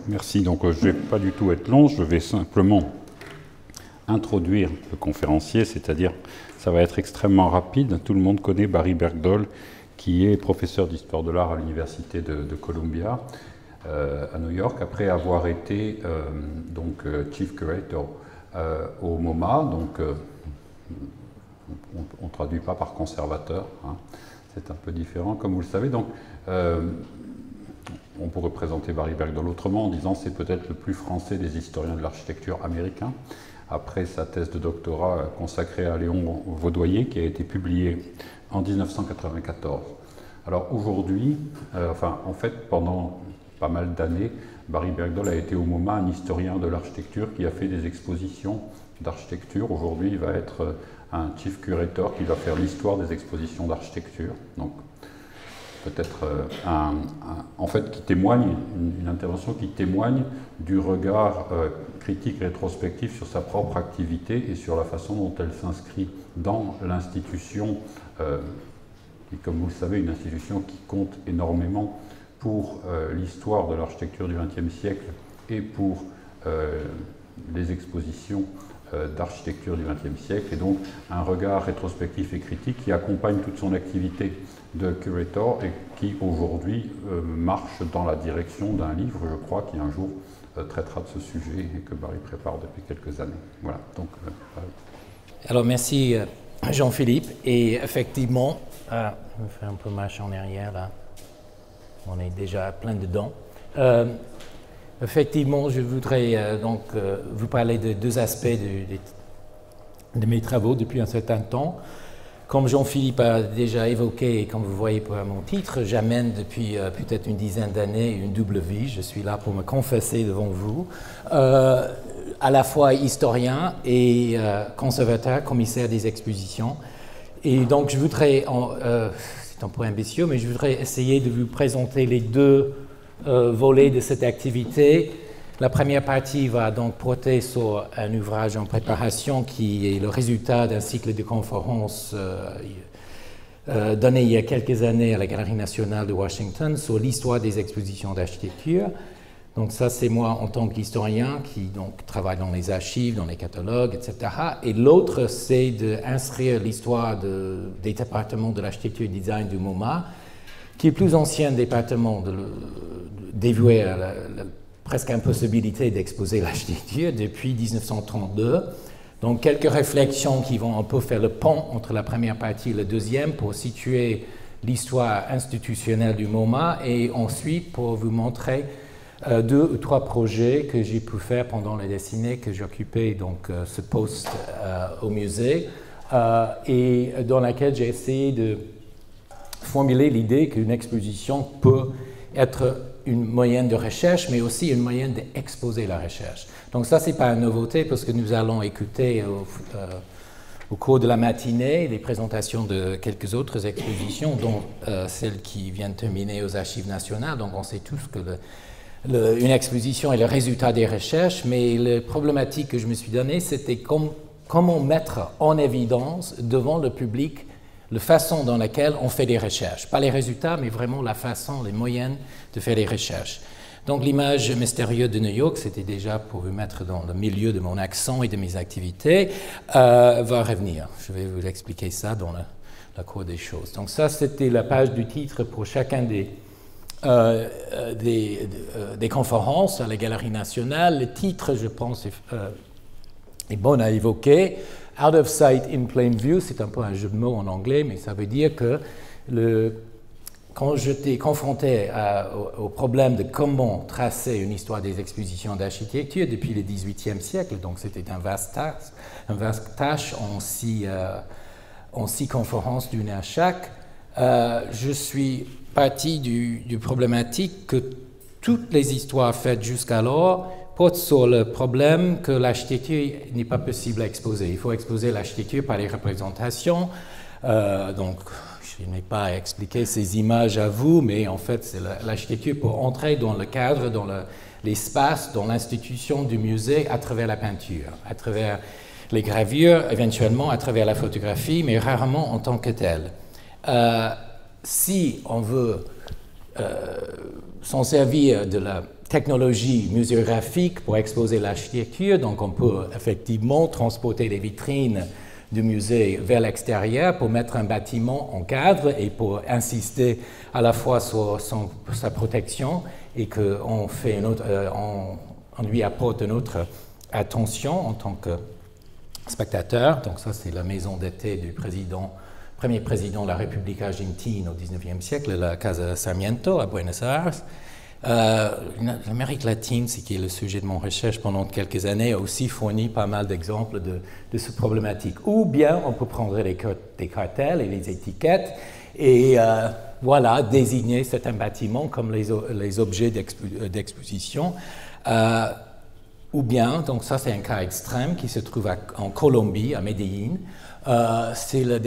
Merci. Donc, je ne vais pas du tout être long, je vais simplement introduire le conférencier, c'est-à-dire, ça va être extrêmement rapide. Tout le monde connaît Barry Bergdoll, qui est professeur d'histoire de l'art à l'université de Columbia, à New York, après avoir été Chief Curator au MoMA, donc on ne traduit pas par conservateur, hein. C'est un peu différent, comme vous le savez. Donc, on pourrait présenter Barry Bergdoll autrement en disant c'est peut-être le plus français des historiens de l'architecture américain, après sa thèse de doctorat consacrée à Léon Vaudoyer, qui a été publiée en 1994. Alors aujourd'hui, en fait, pendant pas mal d'années, Barry Bergdoll a été au MoMA un historien de l'architecture qui a fait des expositions d'architecture. Aujourd'hui, il va être un chief curator qui va faire l'histoire des expositions d'architecture. Donc, peut-être en fait, qui témoigne, une intervention qui témoigne du regard critique rétrospectif sur sa propre activité et sur la façon dont elle s'inscrit dans l'institution, qui, comme vous le savez, est une institution qui compte énormément pour l'histoire de l'architecture du XXe siècle et pour les expositions d'architecture du XXe siècle, et donc un regard rétrospectif et critique qui accompagne toute son activité de curator et qui aujourd'hui marche dans la direction d'un livre, je crois, qui un jour traitera de ce sujet et que Barry prépare depuis quelques années. Voilà. Donc, alors merci Jean-Philippe, et effectivement, je me fais un peu marche en arrière là, on est déjà plein dedans. Effectivement, je voudrais vous parler de deux aspects de mes travaux depuis un certain temps. Comme Jean-Philippe a déjà évoqué, et comme vous voyez par mon titre, j'amène depuis peut-être une dizaine d'années une double vie. Je suis là pour me confesser devant vous, à la fois historien et conservateur, commissaire des expositions. Et donc je voudrais, c'est un peu ambitieux, mais je voudrais essayer de vous présenter les deux volets de cette activité. La première partie va donc porter sur un ouvrage en préparation qui est le résultat d'un cycle de conférences donné il y a quelques années à la Galerie nationale de Washington sur l'histoire des expositions d'architecture. Donc ça, c'est moi en tant qu'historien qui donc travaille dans les archives, dans les catalogues, etc. Et l'autre, c'est d'inscrire l'histoire des départements de l'architecture et du design du MoMA, qui est le plus ancien département dévoué à la presque impossibilité d'exposer l'architecture depuis 1932. Donc quelques réflexions qui vont un peu faire le pont entre la première partie et la deuxième pour situer l'histoire institutionnelle du MoMA, et ensuite pour vous montrer deux ou trois projets que j'ai pu faire pendant les décennies que j'occupais donc ce poste au musée, et dans laquelle j'ai essayé de formuler l'idée qu'une exposition peut être une moyenne de recherche, mais aussi une moyenne d'exposer la recherche. Donc ça, ce n'est pas une nouveauté, parce que nous allons écouter au cours de la matinée les présentations de quelques autres expositions, dont celle qui vient de terminer aux Archives nationales. Donc on sait tous que une exposition est le résultat des recherches, mais la problématique que je me suis donnée, c'était comment mettre en évidence devant le public la façon dans laquelle on fait des recherches. Pas les résultats, mais vraiment la façon, les moyens de faire des recherches. Donc l'image mystérieuse de New York, c'était déjà pour vous mettre dans le milieu de mon accent et de mes activités, va revenir. Je vais vous expliquer ça dans la cours des choses. Donc ça, c'était la page du titre pour chacun des conférences à la Galerie nationale. Le titre, je pense, est bon à évoquer. Out of sight, in plain view, c'est un peu un jeu de mots en anglais, mais ça veut dire que quand j'étais confronté au problème de comment tracer une histoire des expositions d'architecture depuis le XVIIIe siècle, donc c'était un vaste tâche en six conférences, d'une à chaque, je suis parti du problématique que toutes les histoires faites jusqu'alors porte sur le problème que l'architecture n'est pas possible à exposer. Il faut exposer l'architecture par les représentations. Donc, je n'ai pas à expliquer ces images à vous, mais en fait, c'est l'architecture pour entrer dans le cadre, dans l'espace, dans l'institution du musée à travers la peinture, à travers les gravures, éventuellement à travers la photographie, mais rarement en tant que telle. Si on veut s'en servir de la technologie muséographique pour exposer l'architecture, donc on peut effectivement transporter les vitrines du musée vers l'extérieur pour mettre un bâtiment en cadre et pour insister à la fois sur sa protection et qu'on on lui apporte une autre attention en tant que spectateur. Donc ça, c'est la maison d'été du premier président de la République argentine au XIXe siècle, la Casa Sarmiento à Buenos Aires. L'Amérique latine, ce qui est le sujet de mon recherche pendant quelques années, a aussi fourni pas mal d'exemples de cette problématique. Ou bien on peut prendre des cartels et les étiquettes et voilà, désigner certains bâtiments comme les objets d'exposition. Ou bien, donc ça c'est un cas extrême qui se trouve en Colombie, à Medellín. C'est la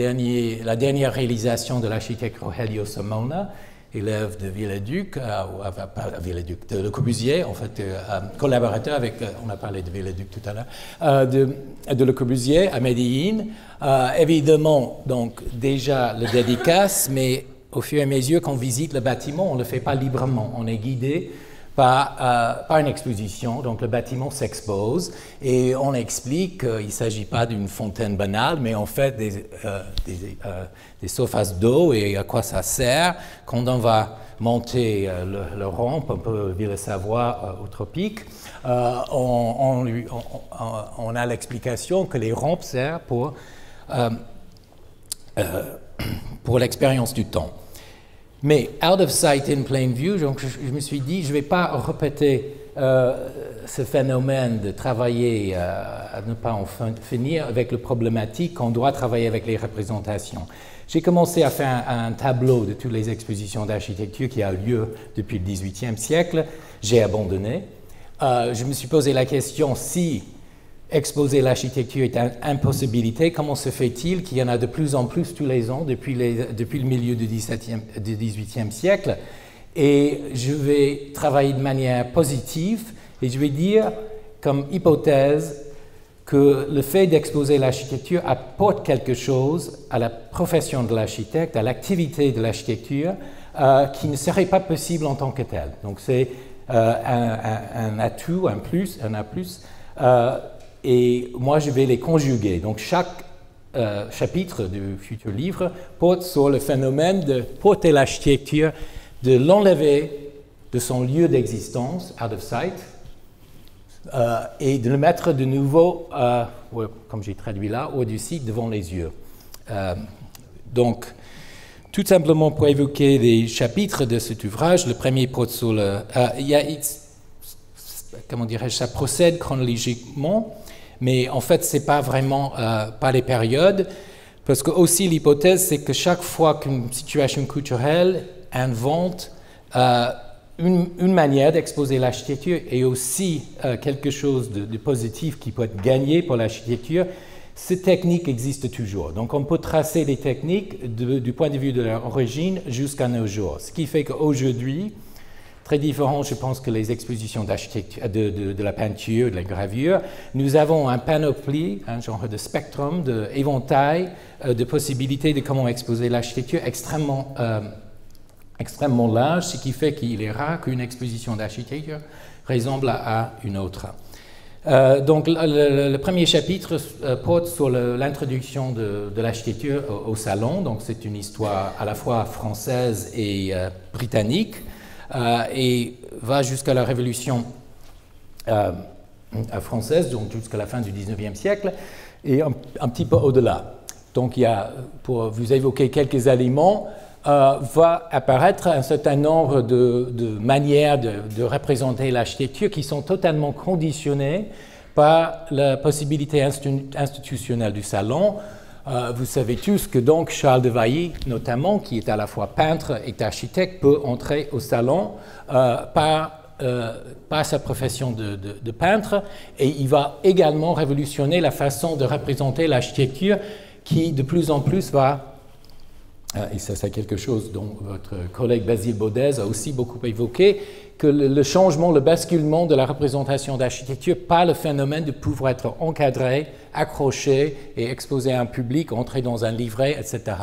dernière réalisation de l'architecte Rogelio Somona, élève de Villaduc, de Le Corbusier, en fait, collaborateur avec, on a parlé de Villaduc tout à l'heure, de Le Corbusier à Medellín. Évidemment, donc déjà le dédicace, mais au fur et à mesure qu'on visite le bâtiment, on ne le fait pas librement, on est guidé par une exposition. Donc le bâtiment s'expose et on explique qu'il ne s'agit pas d'une fontaine banale, mais en fait des surfaces d'eau et à quoi ça sert. Quand on va monter le rampe, un peu Ville-Savoie au tropique, on a l'explication que les rampes servent pour l'expérience du temps. Mais out of sight, in plain view, donc je me suis dit, je ne vais pas répéter ce phénomène de travailler à ne pas en finir avec le problématique qu'on doit travailler avec les représentations. J'ai commencé à faire un tableau de toutes les expositions d'architecture qui a eu lieu depuis le XVIIIe siècle. J'ai abandonné. Je me suis posé la question si exposer l'architecture est une impossibilité, comment se fait-il qu'il y en a de plus en plus tous les ans depuis le milieu du XVIIIe siècle? Et je vais travailler de manière positive et je vais dire comme hypothèse que le fait d'exposer l'architecture apporte quelque chose à la profession de l'architecte, à l'activité de l'architecture, qui ne serait pas possible en tant que tel. Donc c'est un atout, un A+. Et moi, je vais les conjuguer. Donc, chaque chapitre du futur livre porte sur le phénomène de porter l'architecture, de l'enlever de son lieu d'existence, out of sight, et de le mettre de nouveau, comme j'ai traduit là, au-dessus, devant les yeux. Donc, tout simplement pour évoquer les chapitres de cet ouvrage, le premier porte sur le... comment dirais-je, ça procède chronologiquement, mais en fait, ce n'est pas vraiment par les périodes, parce que aussi l'hypothèse, c'est que chaque fois qu'une situation culturelle invente une manière d'exposer l'architecture et aussi quelque chose de positif qui peut être gagné pour l'architecture, ces techniques existent toujours. Donc on peut tracer les techniques du point de vue de leur origine jusqu'à nos jours. Ce qui fait qu'aujourd'hui, très différent, je pense, que les expositions d'architecture, de la peinture, de la gravure. Nous avons un panoplie, un genre de spectrum, d'éventail de possibilités de comment exposer l'architecture extrêmement large, ce qui fait qu'il est rare qu'une exposition d'architecture ressemble à une autre. Donc le premier chapitre porte sur l'introduction de l'architecture au salon. Donc c'est une histoire à la fois française et britannique. Et va jusqu'à la Révolution française, donc jusqu'à la fin du XIXe siècle, et un petit peu au-delà. Donc, il y a, pour vous évoquer quelques éléments, va apparaître un certain nombre de manières de représenter l'architecture qui sont totalement conditionnées par la possibilité institutionnelle du salon. Vous savez tous que donc Charles de Vailly, notamment, qui est à la fois peintre et architecte, peut entrer au salon par sa profession de peintre, et il va également révolutionner la façon de représenter l'architecture qui de plus en plus va, et ça c'est quelque chose dont votre collègue Basile Baudès a aussi beaucoup évoqué, que le changement, le basculement de la représentation d'architecture par le phénomène de pouvoir être encadré, accroché et exposé à un public, entrer dans un livret, etc.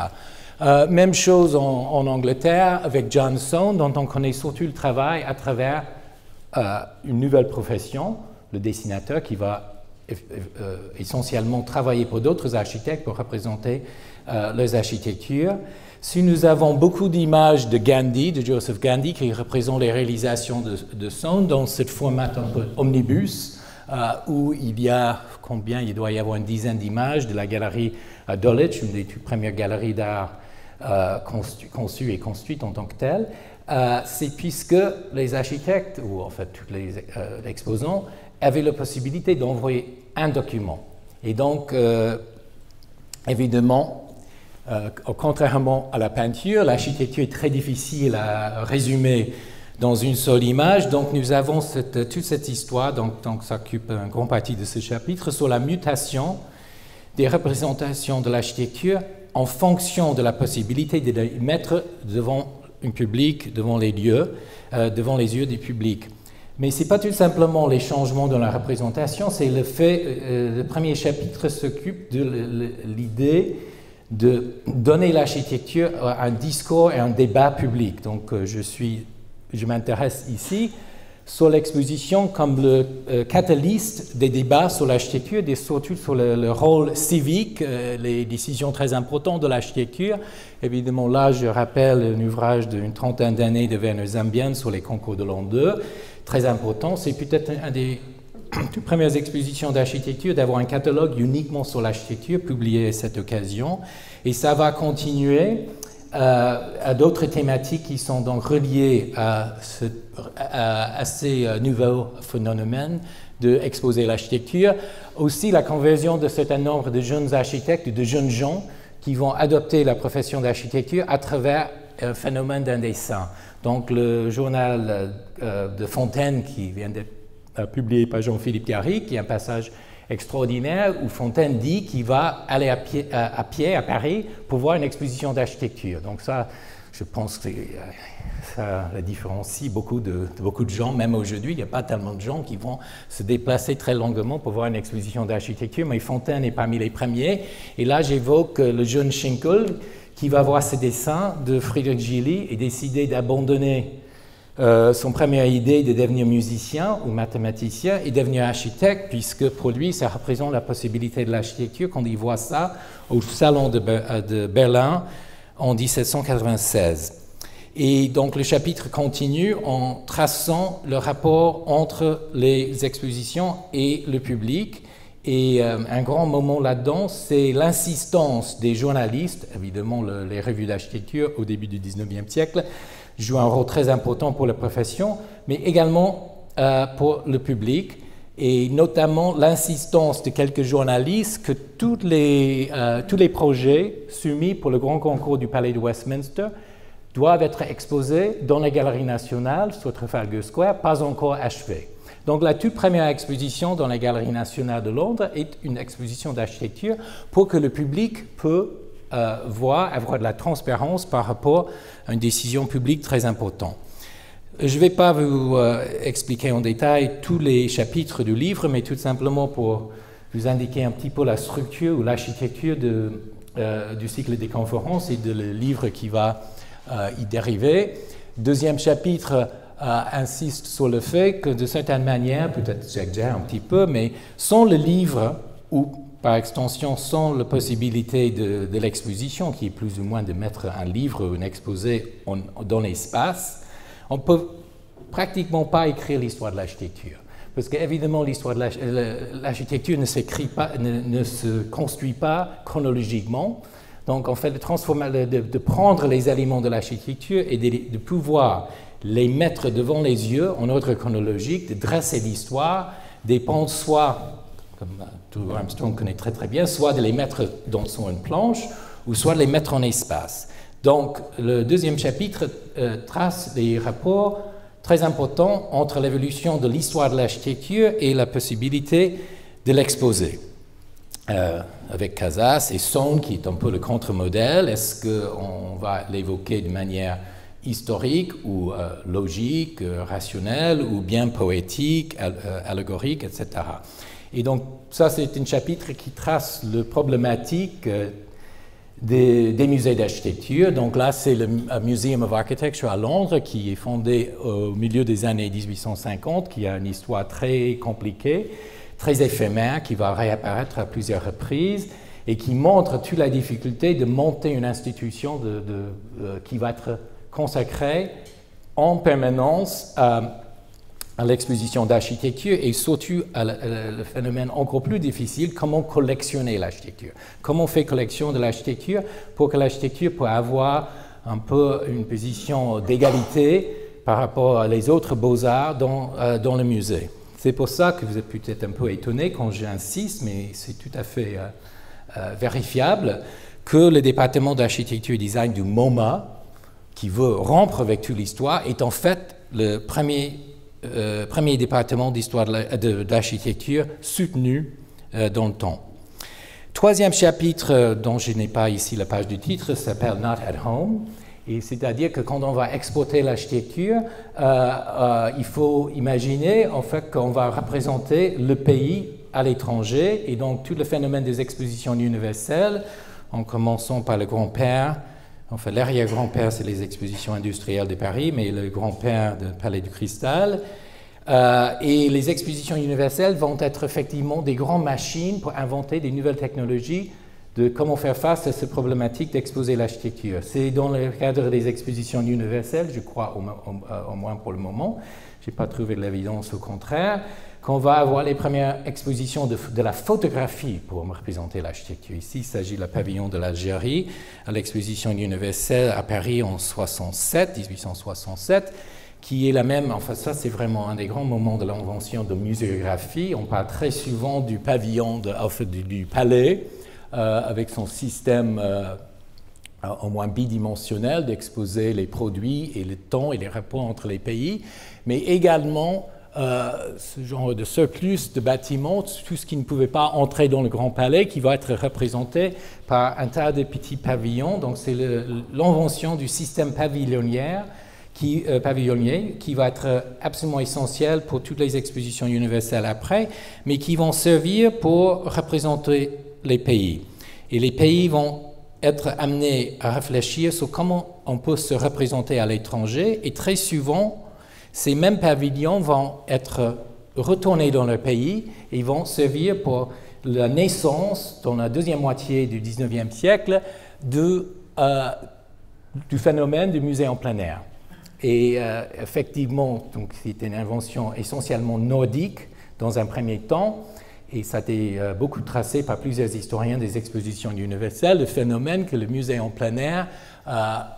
Même chose en Angleterre avec Johnson, dont on connaît surtout le travail à travers une nouvelle profession, le dessinateur, qui va essentiellement travailler pour d'autres architectes pour représenter leurs architectures. Si nous avons beaucoup d'images de Gandhi, de Joseph Gandhi, qui représentent les réalisations de Soane dans ce format un peu omnibus, où il y a combien? Il doit y avoir une dizaine d'images de la galerie Dulwich, une des toutes premières galeries d'art conçues et construites en tant que telles. C'est puisque les architectes, ou en fait tous les exposants, avaient la possibilité d'envoyer un document. Et donc, évidemment, contrairement à la peinture, l'architecture est très difficile à résumer dans une seule image. Donc, nous avons toute cette histoire, donc ça occupe une grande partie de ce chapitre, sur la mutation des représentations de l'architecture en fonction de la possibilité de les mettre devant un public, devant les lieux, devant les yeux du public. Mais ce n'est pas tout simplement les changements dans la représentation, c'est le fait, le premier chapitre s'occupe de l'idée de donner l'architecture à un discours et un débat public. Donc je m'intéresse ici sur l'exposition comme le catalyste des débats sur l'architecture, et surtout sur le rôle civique, les décisions très importantes de l'architecture. Évidemment, là, je rappelle un ouvrage d'une trentaine d'années de Werner Zambian sur les concours de l'an 2, très important. C'est peut-être une des toutes premières expositions d'architecture d'avoir un catalogue uniquement sur l'architecture, publié à cette occasion. Et ça va continuer à d'autres thématiques qui sont donc reliées à ces nouveaux phénomènes d'exposer l'architecture. Aussi la conversion de certain nombre de jeunes architectes, de jeunes gens qui vont adopter la profession d'architecture à travers un phénomène d'un dessin. Donc le journal de Fontaine qui vient d'être publié par Jean-Philippe Garrigue, qui est un passage extraordinaire où Fontaine dit qu'il va aller à pied à Paris pour voir une exposition d'architecture. Donc ça, je pense que ça la différencie beaucoup de gens. Même aujourd'hui, il n'y a pas tellement de gens qui vont se déplacer très longuement pour voir une exposition d'architecture, mais Fontaine est parmi les premiers. Et là, j'évoque le jeune Schinkel qui va voir ce dessin de Friedrich Gilly et décider d'abandonner son première idée de devenir musicien ou mathématicien et devenir architecte, puisque pour lui, ça représente la possibilité de l'architecture quand il voit ça au Salon de Berlin en 1796. Et donc le chapitre continue en traçant le rapport entre les expositions et le public. Et un grand moment là-dedans, c'est l'insistance des journalistes, évidemment les revues d'architecture au début du 19e siècle, joue un rôle très important pour la profession, mais également pour le public, et notamment l'insistance de quelques journalistes que tous les projets soumis pour le grand concours du Palais de Westminster doivent être exposés dans la Galerie nationale sur Trafalgar Square, pas encore achevés. Donc la toute première exposition dans la Galerie nationale de Londres est une exposition d'architecture pour que le public peut avoir de la transparence par rapport à une décision publique très importante. Je ne vais pas vous expliquer en détail tous les chapitres du livre, mais tout simplement pour vous indiquer un petit peu la structure ou l'architecture du cycle des conférences et le livre qui va y dériver. Deuxième chapitre insiste sur le fait que, de certaine manière, peut-être j'exagère un petit peu, mais sans le livre ou par extension, sans la possibilité de l'exposition, qui est plus ou moins de mettre un livre ou un exposé dans l'espace, on ne peut pratiquement pas écrire l'histoire de l'architecture. Parce qu'évidemment, l'histoire de l'architecture ne se construit pas chronologiquement. Donc, en fait, de prendre les éléments de l'architecture et de pouvoir les mettre devant les yeux en ordre chronologique, de dresser l'histoire, dépend soit, comme Doug Armstrong connaît très très bien, soit de les mettre sur une planche, ou soit de les mettre en espace. Donc, le deuxième chapitre trace des rapports très importants entre l'évolution de l'histoire de l'architecture et la possibilité de l'exposer. Avec Casas et Soane, qui est un peu le contre-modèle, est-ce qu'on va l'évoquer de manière historique ou logique, rationnelle, ou bien poétique, allégorique, etc. Et donc, ça, c'est un chapitre qui trace la problématique des musées d'architecture. Donc là, c'est le Museum of Architecture à Londres, qui est fondé au milieu des années 1850, qui a une histoire très compliquée, très éphémère, qui va réapparaître à plusieurs reprises et qui montre toute la difficulté de monter une institution qui va être consacrée en permanence à l'exposition d'architecture et surtout le phénomène encore plus difficile, comment collectionner l'architecture. Comment on fait collection de l'architecture pour que l'architecture puisse avoir un peu une position d'égalité par rapport aux autres beaux-arts dans le musée. C'est pour ça que vous êtes peut-être un peu étonné quand j'insiste, mais c'est tout à fait vérifiable, que le département d'architecture et design du MoMA, qui veut rompre avec toute l'histoire, est en fait le premier département d'histoire d'architecture soutenu dans le temps. Troisième chapitre, dont je n'ai pas ici la page du titre, s'appelle Not at Home. Et c'est-à-dire que quand on va exporter l'architecture, il faut imaginer en fait qu'on va représenter le pays à l'étranger, et donc tout le phénomène des expositions universelles, en commençant par le grand-père. Enfin, l'arrière-grand-père, c'est les expositions industrielles de Paris, mais le grand-père du Palais du Cristal. Et les expositions universelles vont être effectivement des grandes machines pour inventer des nouvelles technologies de comment faire face à cette problématique d'exposer l'architecture. C'est dans le cadre des expositions universelles, je crois, au moins pour le moment, je n'ai pas trouvé de l'évidence au contraire, qu'on va avoir les premières expositions de la photographie pour représenter l'architecture. Ici, il s'agit du pavillon de l'Algérie, à l'exposition universelle à Paris en 1867, qui est la même, enfin ça c'est vraiment un des grands moments de l'invention de muséographie. On parle très souvent du pavillon, du palais, avec son système au moins bidimensionnel d'exposer les produits et le temps et les rapports entre les pays, mais également ce genre de surplus de bâtiments, tout ce qui ne pouvait pas entrer dans le Grand Palais, qui va être représenté par un tas de petits pavillons. Donc c'est l'invention du système pavillonnier qui va être absolument essentiel pour toutes les expositions universelles après, mais qui vont servir pour représenter les pays. Et les pays vont être amenés à réfléchir sur comment on peut se représenter à l'étranger, et très souvent, ces mêmes pavillons vont être retournés dans leur pays et vont servir pour la naissance, dans la deuxième moitié du 19e siècle, du phénomène du musée en plein air. Et effectivement, c'est une invention essentiellement nordique dans un premier temps, et ça a été beaucoup tracé par plusieurs historiens des expositions universelles, le phénomène que le musée en plein air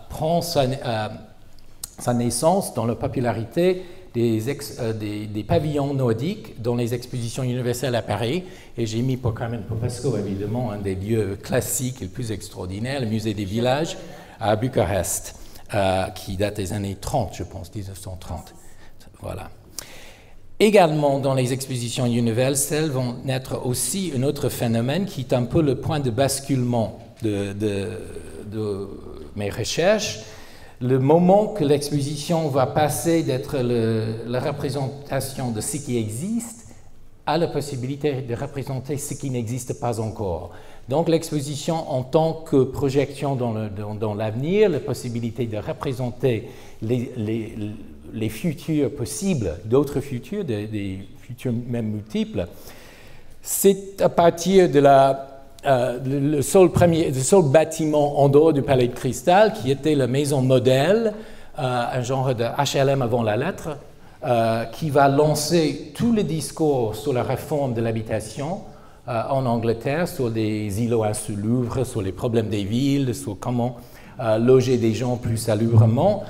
prend sa naissance dans la popularité des pavillons nordiques dans les expositions universelles à Paris. Et j'ai mis pour Carmen Popescu, évidemment, un des lieux classiques et le plus extraordinaire, le musée des villages à Bucarest, qui date des années 30, je pense, 1930. Voilà. Également, dans les expositions universelles vont naître aussi un autre phénomène qui est un peu le point de basculement de mes recherches. Le moment que l'exposition va passer d'être la représentation de ce qui existe à la possibilité de représenter ce qui n'existe pas encore. Donc l'exposition en tant que projection dans l'avenir, la possibilité de représenter les futurs possibles, d'autres futurs, des futurs même multiples, c'est à partir de le seul bâtiment en dehors du Palais de Cristal, qui était la maison modèle, un genre de HLM avant la lettre, qui va lancer tous les discours sur la réforme de l'habitation en Angleterre, sur les îlots insalubres, sur les problèmes des villes, sur comment loger des gens plus salubrement.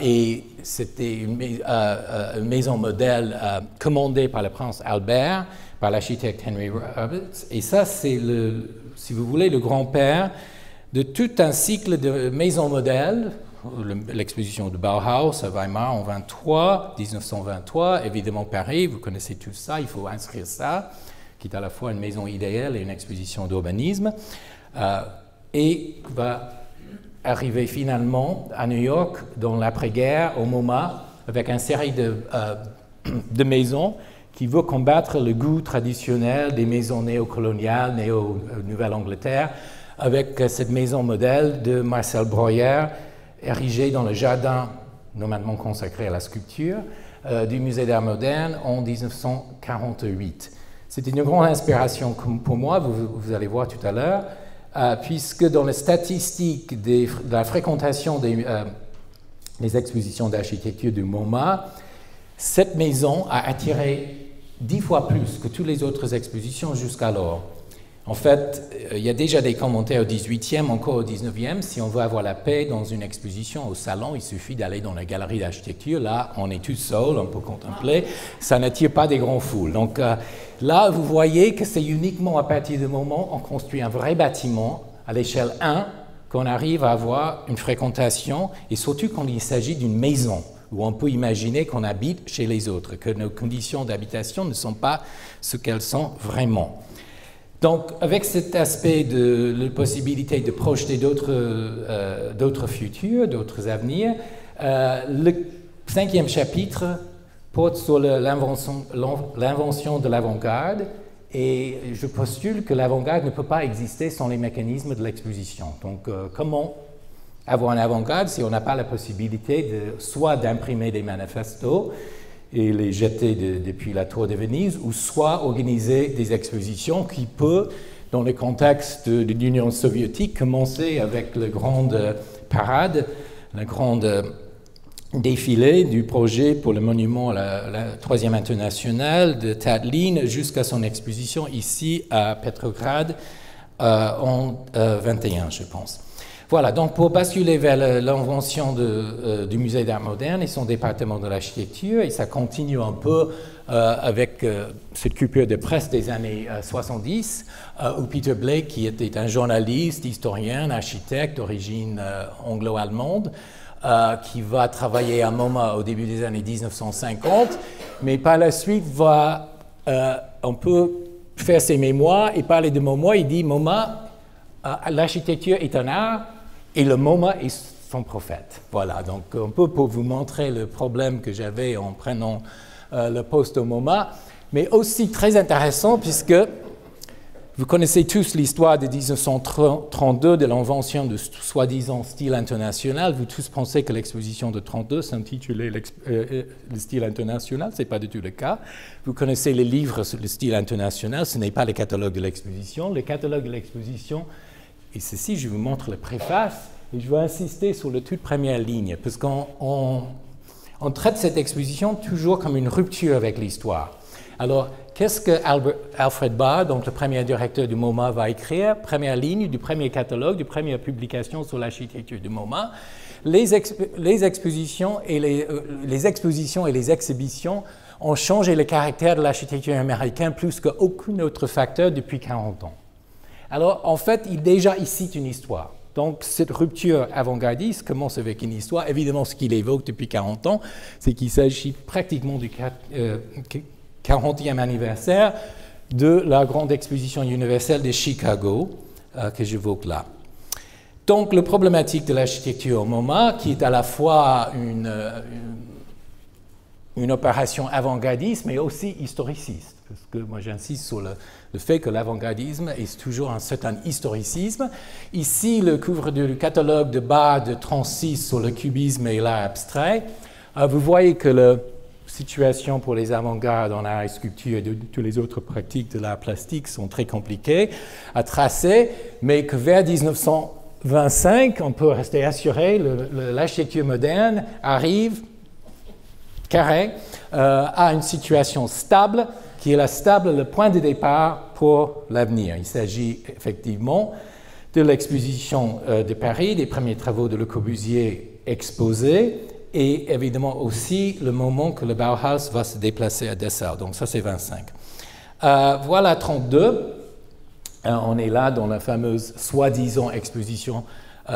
Et c'était une maison modèle commandée par le prince Albert, par l'architecte Henry Roberts. Et ça, c'est, si vous voulez, le grand-père de tout un cycle de maisons modèles, l'exposition de Bauhaus à Weimar en 1923, évidemment Paris, vous connaissez tout ça, il faut inscrire ça, qui est à la fois une maison idéale et une exposition d'urbanisme, et va arriver finalement à New York dans l'après-guerre, au MoMA, avec une série de maisons qui veut combattre le goût traditionnel des maisons néocoloniales, néo-Nouvelle-Angleterre, avec cette maison modèle de Marcel Breuer, érigée dans le jardin normalement consacré à la sculpture du Musée d'Art moderne en 1948. C'était une grande inspiration pour moi, vous allez voir tout à l'heure, puisque dans les statistiques de la fréquentation des expositions d'architecture du MoMA, cette maison a attiré 10 fois plus que toutes les autres expositions jusqu'alors. En fait, il y a déjà des commentaires au 18e, encore au 19e. Si on veut avoir la paix dans une exposition au salon, il suffit d'aller dans la galerie d'architecture. Là, on est tout seul, on peut contempler. Ça n'attire pas des grandes foules. Donc là, vous voyez que c'est uniquement à partir du moment où on construit un vrai bâtiment à l'échelle 1 qu'on arrive à avoir une fréquentation, et surtout quand il s'agit d'une maison, où on peut imaginer qu'on habite chez les autres, que nos conditions d'habitation ne sont pas ce qu'elles sont vraiment. Donc, avec cet aspect de la possibilité de projeter d'autres futurs, d'autres avenirs, le 5e chapitre porte sur l'invention de l'avant-garde, et je postule que l'avant-garde ne peut pas exister sans les mécanismes de l'exposition. Donc, comment avoir un avant-garde si on n'a pas la possibilité soit d'imprimer des manifestos et les jeter depuis la Tour de Venise, ou soit organiser des expositions qui peuvent, dans le contexte de l'Union soviétique, commencer avec la grande parade, la grande défilé du projet pour le monument à la Troisième Internationale de Tatlin jusqu'à son exposition ici à Petrograd en 21, je pense. Voilà, donc pour basculer vers l'invention du Musée d'Art moderne et son département de l'architecture, et ça continue un peu avec cette coupure de presse des années 70, où Peter Blake, qui était un journaliste, historien, architecte d'origine anglo-allemande, qui va travailler à MoMA au début des années 1950, mais par la suite va un peu faire ses mémoires et parler de MoMA. Il dit MoMA, l'architecture est un art, et le MoMA est son prophète. Voilà, donc un peu pour vous montrer le problème que j'avais en prenant le poste au MoMA, mais aussi très intéressant puisque vous connaissez tous l'histoire de 1932 de l'invention de soi-disant style international. Vous tous pensez que l'exposition de 1932 s'intitulait le style international, ce n'est pas du tout le cas. Vous connaissez les livres sur le style international, ce n'est pas le catalogue de l'exposition. Le catalogue de l'exposition, et ceci, je vous montre la préface, et je veux insister sur la toute première ligne, parce qu'on traite cette exposition toujours comme une rupture avec l'histoire. Alors, qu'est-ce que Alfred Barr, donc le premier directeur du MoMA, va écrire? Première ligne du premier catalogue, du première publication sur l'architecture du MoMA. Les expositions et les exhibitions ont changé le caractère de l'architecture américaine plus qu'aucun autre facteur depuis 40 ans. Alors, en fait, déjà, il cite une histoire. Donc, cette rupture avant-gardiste commence avec une histoire. Évidemment, ce qu'il évoque depuis 40 ans, c'est qu'il s'agit pratiquement du 40e anniversaire de la grande exposition universelle de Chicago, que j'évoque là. Donc, la problématique de l'architecture au MoMA, qui est à la fois une opération avant-gardiste, mais aussi historiciste. Parce que moi, j'insiste sur le fait que l'avant-gardisme est toujours un certain historicisme. Ici, le couvre du catalogue de Barr de 1936 sur le cubisme et l'art abstrait. Vous voyez que la situation pour les avant-gardes en art et sculpture et de toutes les autres pratiques de l'art plastique sont très compliquées à tracer, mais que vers 1925, on peut rester assuré, l'architecture moderne arrive carré à une situation stable, qui est le point de départ pour l'avenir. Il s'agit effectivement de l'exposition de Paris, des premiers travaux de Le Corbusier exposés, et évidemment aussi le moment que le Bauhaus va se déplacer à Dessau. Donc ça, c'est 25. Voilà 32. On est là dans la fameuse soi-disant exposition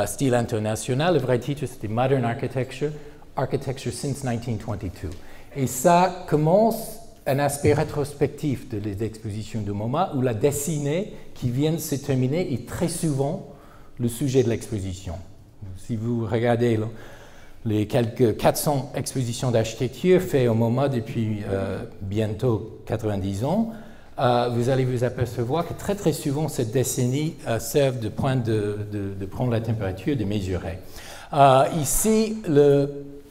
style international. Le vrai titre, c'était Modern Architecture, Architecture since 1922. Et ça commence un aspect rétrospectif des expositions de MoMA, où la dessinée qui vient de se terminer est très souvent le sujet de l'exposition. Si vous regardez les quelques 400 expositions d'architecture faites au MoMA depuis bientôt 90 ans, vous allez vous apercevoir que très très souvent cette décennie sert de point de prendre la température, de mesurer. Ici, la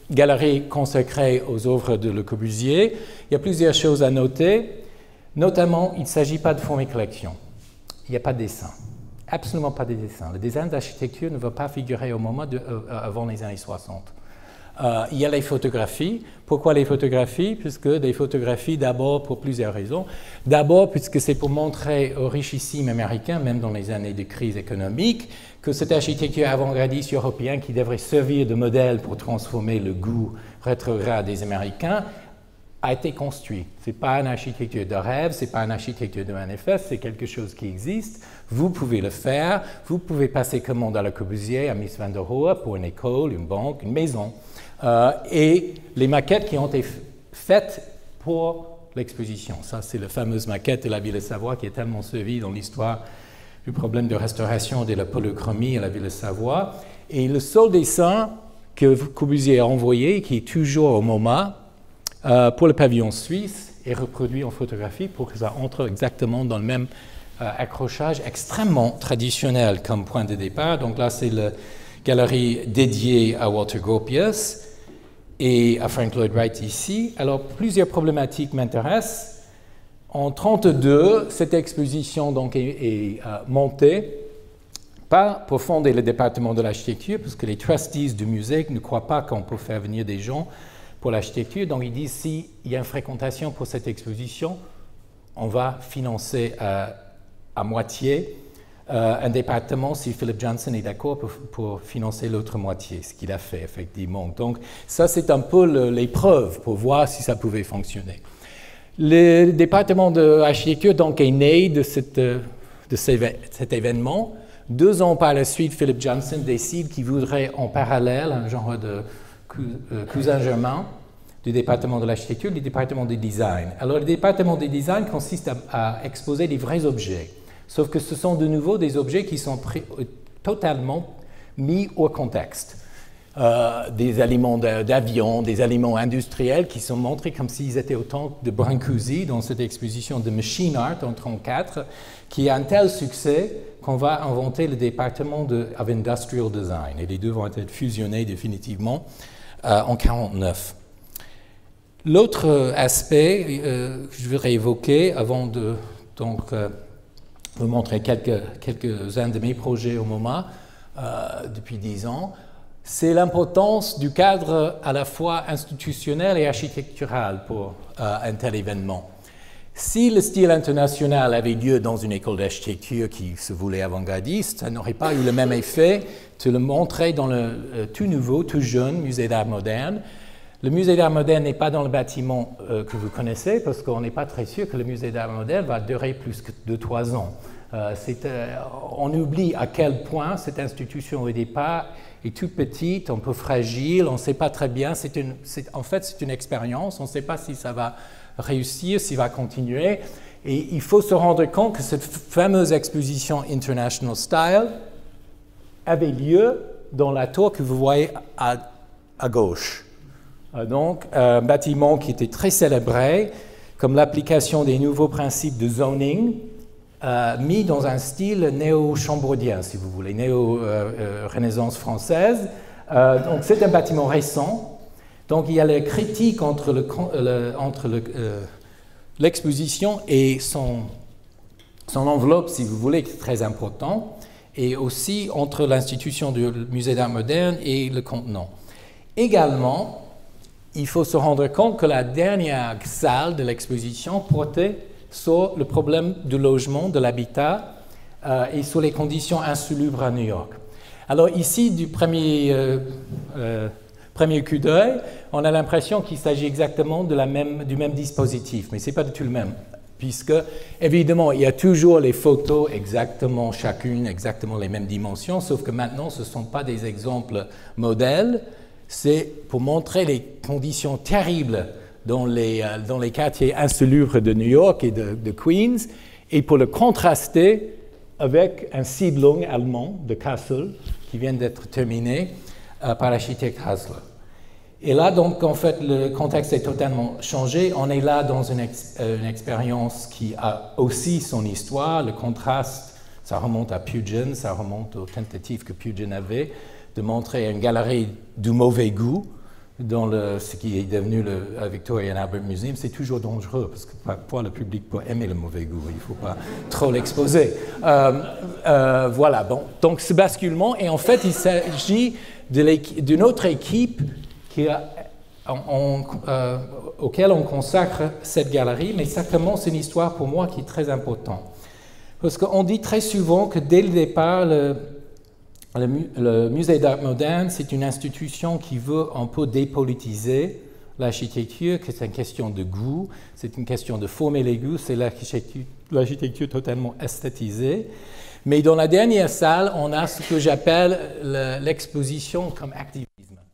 galerie consacrée aux œuvres de Le Corbusier. Il y a plusieurs choses à noter. Notamment, il ne s'agit pas de fonds et collections. Il n'y a pas de dessin. Absolument pas de dessin. Le design d'architecture ne va pas figurer au moment avant les années 60. Il y a les photographies. Pourquoi les photographies? Puisque les photographies, d'abord, pour plusieurs raisons. D'abord, puisque c'est pour montrer aux richissimes américains, même dans les années de crise économique, que cette architecture avant-gardiste européenne qui devrait servir de modèle pour transformer le goût rétrograde des Américains a été construit. Ce n'est pas une architecture de rêve, ce n'est pas une architecture de manifeste, c'est quelque chose qui existe. Vous pouvez le faire, vous pouvez passer commande à Le Corbusier, à Mies van der Rohe, pour une école, une banque, une maison. Et les maquettes qui ont été faites pour l'exposition. Ça, c'est la fameuse maquette de la ville de Savoie qui est tellement servie dans l'histoire du problème de restauration de la polychromie à la ville de Savoie. Et le seul dessin que Corbusier a envoyé, qui est toujours au MoMA, pour le pavillon suisse, est reproduit en photographie pour que ça entre exactement dans le même accrochage extrêmement traditionnel comme point de départ. Donc là, c'est la galerie dédiée à Walter Gropius et à Frank Lloyd Wright ici. Alors, plusieurs problématiques m'intéressent. En 1932, cette exposition donc, est montée, pas pour fonder le département de l'architecture, parce que les trustees du musée ne croient pas qu'on peut faire venir des gens pour l'architecture. Donc, ils disent, s'il y a une fréquentation pour cette exposition, on va financer à moitié un département si Philip Johnson est d'accord pour financer l'autre moitié, ce qu'il a fait, effectivement. Donc, ça, c'est un peu l'épreuve pour voir si ça pouvait fonctionner. Le département de l'architecture donc, est né de cet événement. 2 ans par la suite, Philip Johnson décide qu'il voudrait en parallèle un genre de cousin germain du département de l'architecture, du département du design. Alors, le département du design consiste à exposer des vrais objets, sauf que ce sont de nouveau des objets qui sont totalement mis au contexte. Des éléments d'avion, des éléments industriels qui sont montrés comme s'ils étaient autant de Brancusi dans cette exposition de Machine Art en 1934, qui a un tel succès qu'on va inventer le département of Industrial Design. Et les deux vont être fusionnés définitivement en 1949. L'autre aspect que je voudrais évoquer avant de vous montrer quelques-uns de mes projets au MoMA depuis 10 ans, c'est l'importance du cadre à la fois institutionnel et architectural pour un tel événement. Si le style international avait lieu dans une école d'architecture qui se voulait avant-gardiste, ça n'aurait pas eu le même effet de le montrer dans le tout nouveau, tout jeune musée d'art moderne. Le musée d'art moderne n'est pas dans le bâtiment que vous connaissez, parce qu'on n'est pas très sûr que le musée d'art moderne va durer plus que 2-3 ans. On oublie à quel point cette institution au départ est toute petite, un peu fragile, on ne sait pas très bien. En fait, c'est une expérience, on ne sait pas si ça va réussir, s'il va continuer. Et il faut se rendre compte que cette fameuse exposition International Style avait lieu dans la tour que vous voyez à gauche. Donc, un bâtiment qui était très célébré, comme l'application des nouveaux principes de zoning, mis dans un style néo-chambordien, si vous voulez, néo-renaissance française. Donc, c'est un bâtiment récent. Donc, il y a la critique entre l'exposition et son enveloppe, si vous voulez, qui est très important, et aussi entre l'institution du musée d'art moderne et le contenant. Également, il faut se rendre compte que la dernière salle de l'exposition portait sur le problème du logement, de l'habitat et sur les conditions insalubres à New York. Alors ici, du premier coup d'œil, on a l'impression qu'il s'agit exactement du même dispositif, mais ce n'est pas du tout le même, puisque évidemment, il y a toujours les photos exactement, chacune exactement les mêmes dimensions, sauf que maintenant, ce ne sont pas des exemples modèles, c'est pour montrer les conditions terribles dans les quartiers insalubres de New York et de Queens, et pour le contraster avec un Siedlung allemand de Kassel, qui vient d'être terminé par l'architecte Hasler. Et là, donc, en fait, le contexte est totalement changé. On est là dans une expérience qui a aussi son histoire. Le contraste, ça remonte à Pugin, ça remonte aux tentatives que Pugin avait de montrer une galerie du mauvais goût dans ce qui est devenu le Victoria and Albert Museum. C'est toujours dangereux parce que parfois le public peut aimer le mauvais goût. Il ne faut pas trop l'exposer. Voilà, bon. Donc ce basculement, et en fait il s'agit d'une autre équipe auquel on consacre cette galerie, mais ça commence une histoire pour moi qui est très importante. Parce qu'on dit très souvent que dès le départ, le musée d'art moderne, c'est une institution qui veut un peu dépolitiser l'architecture, que c'est une question de goût, c'est une question de former les goûts, c'est l'architecture totalement esthétisée. Mais dans la dernière salle, on a ce que j'appelle l'exposition comme activisme.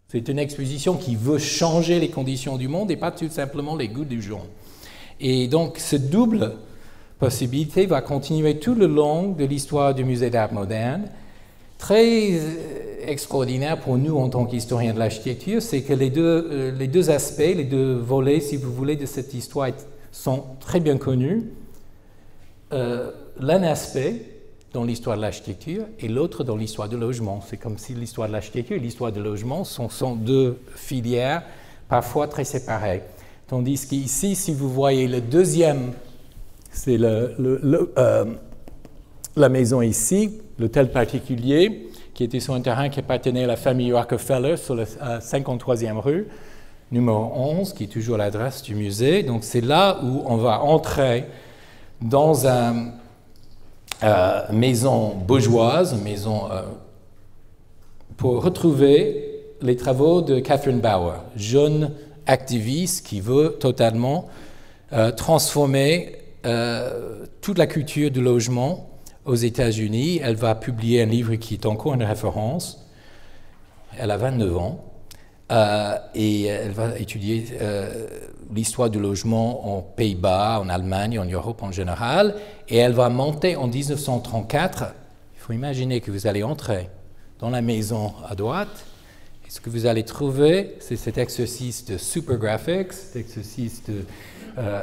C'est une exposition qui veut changer les conditions du monde et pas tout simplement les goûts du gens. Et donc, cette double possibilité va continuer tout le long de l'histoire du musée d'art moderne. Très extraordinaire pour nous en tant qu'historiens de l'architecture, c'est que les deux aspects, les deux volets, si vous voulez, de cette histoire sont très bien connus. L'un aspect dans l'histoire de l'architecture et l'autre dans l'histoire du logement. C'est comme si l'histoire de l'architecture et l'histoire du logement sont deux filières parfois très séparées. Tandis qu'ici, si vous voyez le deuxième, c'est la maison ici, l'hôtel particulier, qui était sur un terrain qui appartenait à la famille Rockefeller sur la 53e rue, numéro 11, qui est toujours l'adresse du musée. Donc c'est là où on va entrer dans une maison bourgeoise, pour retrouver les travaux de Catherine Bauer, jeune activiste qui veut totalement transformer toute la culture du logement aux États-Unis. Elle va publier un livre qui est encore une référence. Elle a 29 ans et elle va étudier l'histoire du logement en Pays-Bas, en Allemagne, en Europe en général. Et elle va monter en 1934. Il faut imaginer que vous allez entrer dans la maison à droite. Et ce que vous allez trouver, c'est cet exercice de supergraphics, cet exercice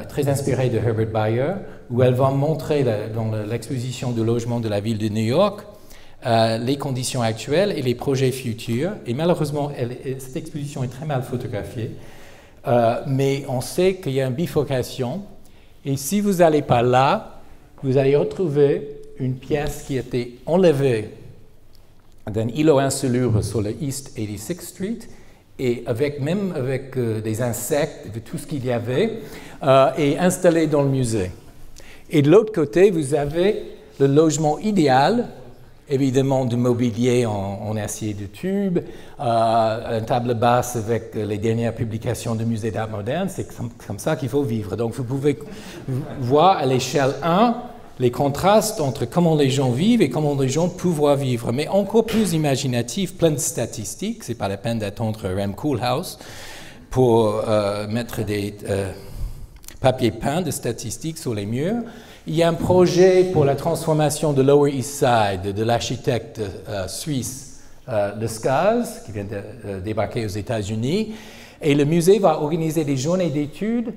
très inspiré de Herbert Bayer, où elle va montrer dans l'exposition de logement de la ville de New York les conditions actuelles et les projets futurs. Et malheureusement, cette exposition est très mal photographiée, mais on sait qu'il y a une bifurcation. Et si vous n'allez pas là, vous allez retrouver une pièce qui a été enlevée d'un îlot insalubre sur le East 86th Street, et avec des insectes, de tout ce qu'il y avait, et installé dans le musée. Et de l'autre côté, vous avez le logement idéal, évidemment du mobilier en acier de tube, une table basse avec les dernières publications du musée d'art moderne. C'est comme ça qu'il faut vivre. Donc vous pouvez voir à l'échelle 1 les contrastes entre comment les gens vivent et comment les gens peuvent vivre. Mais encore plus imaginatif, plein de statistiques. Ce n'est pas la peine d'attendre Rem Koolhaas pour mettre des papiers peints de statistiques sur les murs. Il y a un projet pour la transformation de Lower East Side de l'architecte suisse Lescaz, qui vient de débarquer aux États-Unis. Et le musée va organiser des journées d'études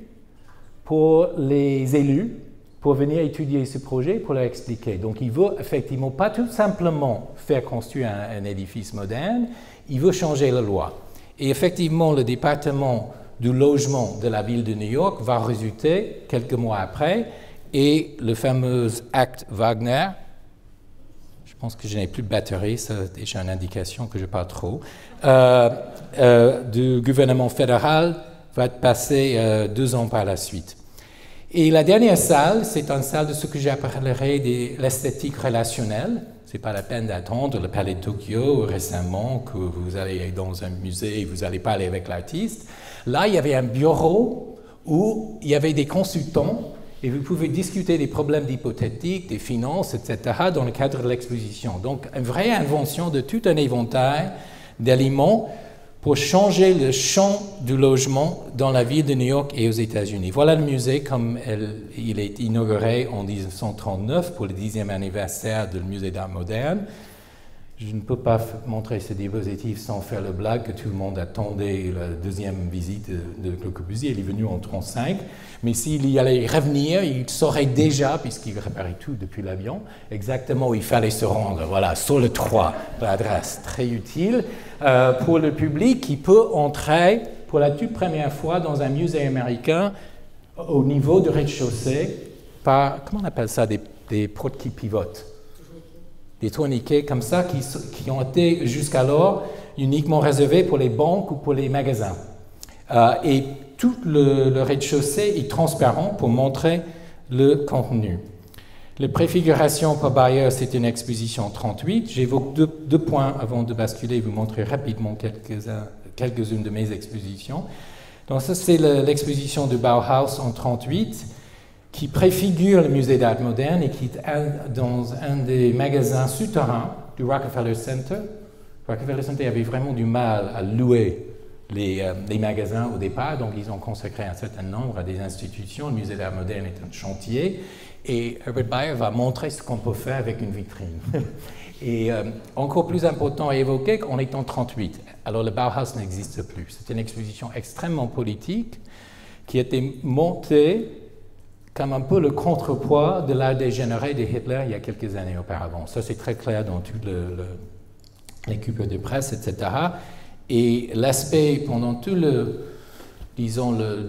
pour les élus, pour venir étudier ce projet, pour leur expliquer. Donc il veut effectivement pas tout simplement faire construire un édifice moderne, il veut changer la loi. Et effectivement, le département du logement de la ville de New York va résulter quelques mois après, et le fameux acte Wagner, je pense que je n'ai plus de batterie, c'est déjà une indication que je parle trop, du gouvernement fédéral va être passé 2 ans par la suite. Et la dernière salle, c'est une salle de ce que j'appellerais l'esthétique relationnelle. Ce n'est pas la peine d'attendre le Palais de Tokyo récemment, que vous allez dans un musée et vous allez parler avec l'artiste. Là, il y avait un bureau où il y avait des consultants et vous pouvez discuter des problèmes hypothétiques, des finances, etc. dans le cadre de l'exposition. Donc, une vraie invention de tout un éventail d'éléments pour changer le champ du logement dans la ville de New York et aux États-Unis. Voilà le musée comme il est inauguré en 1939 pour le 10e anniversaire du musée d'art moderne. Je ne peux pas montrer ce diapositive sans faire le blague que tout le monde attendait la deuxième visite de Le Corbusier. Il est venu en 1935, mais s'il y allait revenir, il saurait déjà, puisqu'il réparait tout depuis l'avion, exactement où il fallait se rendre. Voilà, sur le 3, l'adresse très utile pour le public qui peut entrer pour la toute première fois dans un musée américain au niveau du rez-de-chaussée par, comment on appelle ça, des portes qui pivotent. Des tourniquets comme ça qui ont été jusqu'alors uniquement réservés pour les banques ou pour les magasins. Et tout le rez-de-chaussée est transparent pour montrer le contenu. La préfiguration par Bayer, c'est une exposition en 1938. J'évoque deux points avant de basculer et vous montrer rapidement quelques-unes de mes expositions. Donc ça, c'est l'exposition du Bauhaus en 1938. Qui préfigure le musée d'art moderne et qui est dans un des magasins souterrains du Rockefeller Center. Rockefeller Center avait vraiment du mal à louer les magasins au départ, donc ils ont consacré un certain nombre à des institutions. Le musée d'art moderne est un chantier et Herbert Bayer va montrer ce qu'on peut faire avec une vitrine. Et encore plus important à évoquer qu'on est en 1938. Alors le Bauhaus n'existe plus. C'est une exposition extrêmement politique qui a été montée comme un peu le contrepoids de l'art dégénéré de Hitler il y a quelques années auparavant. Ça, c'est très clair dans toutes les coupures de presse, etc. Et l'aspect, pendant tout le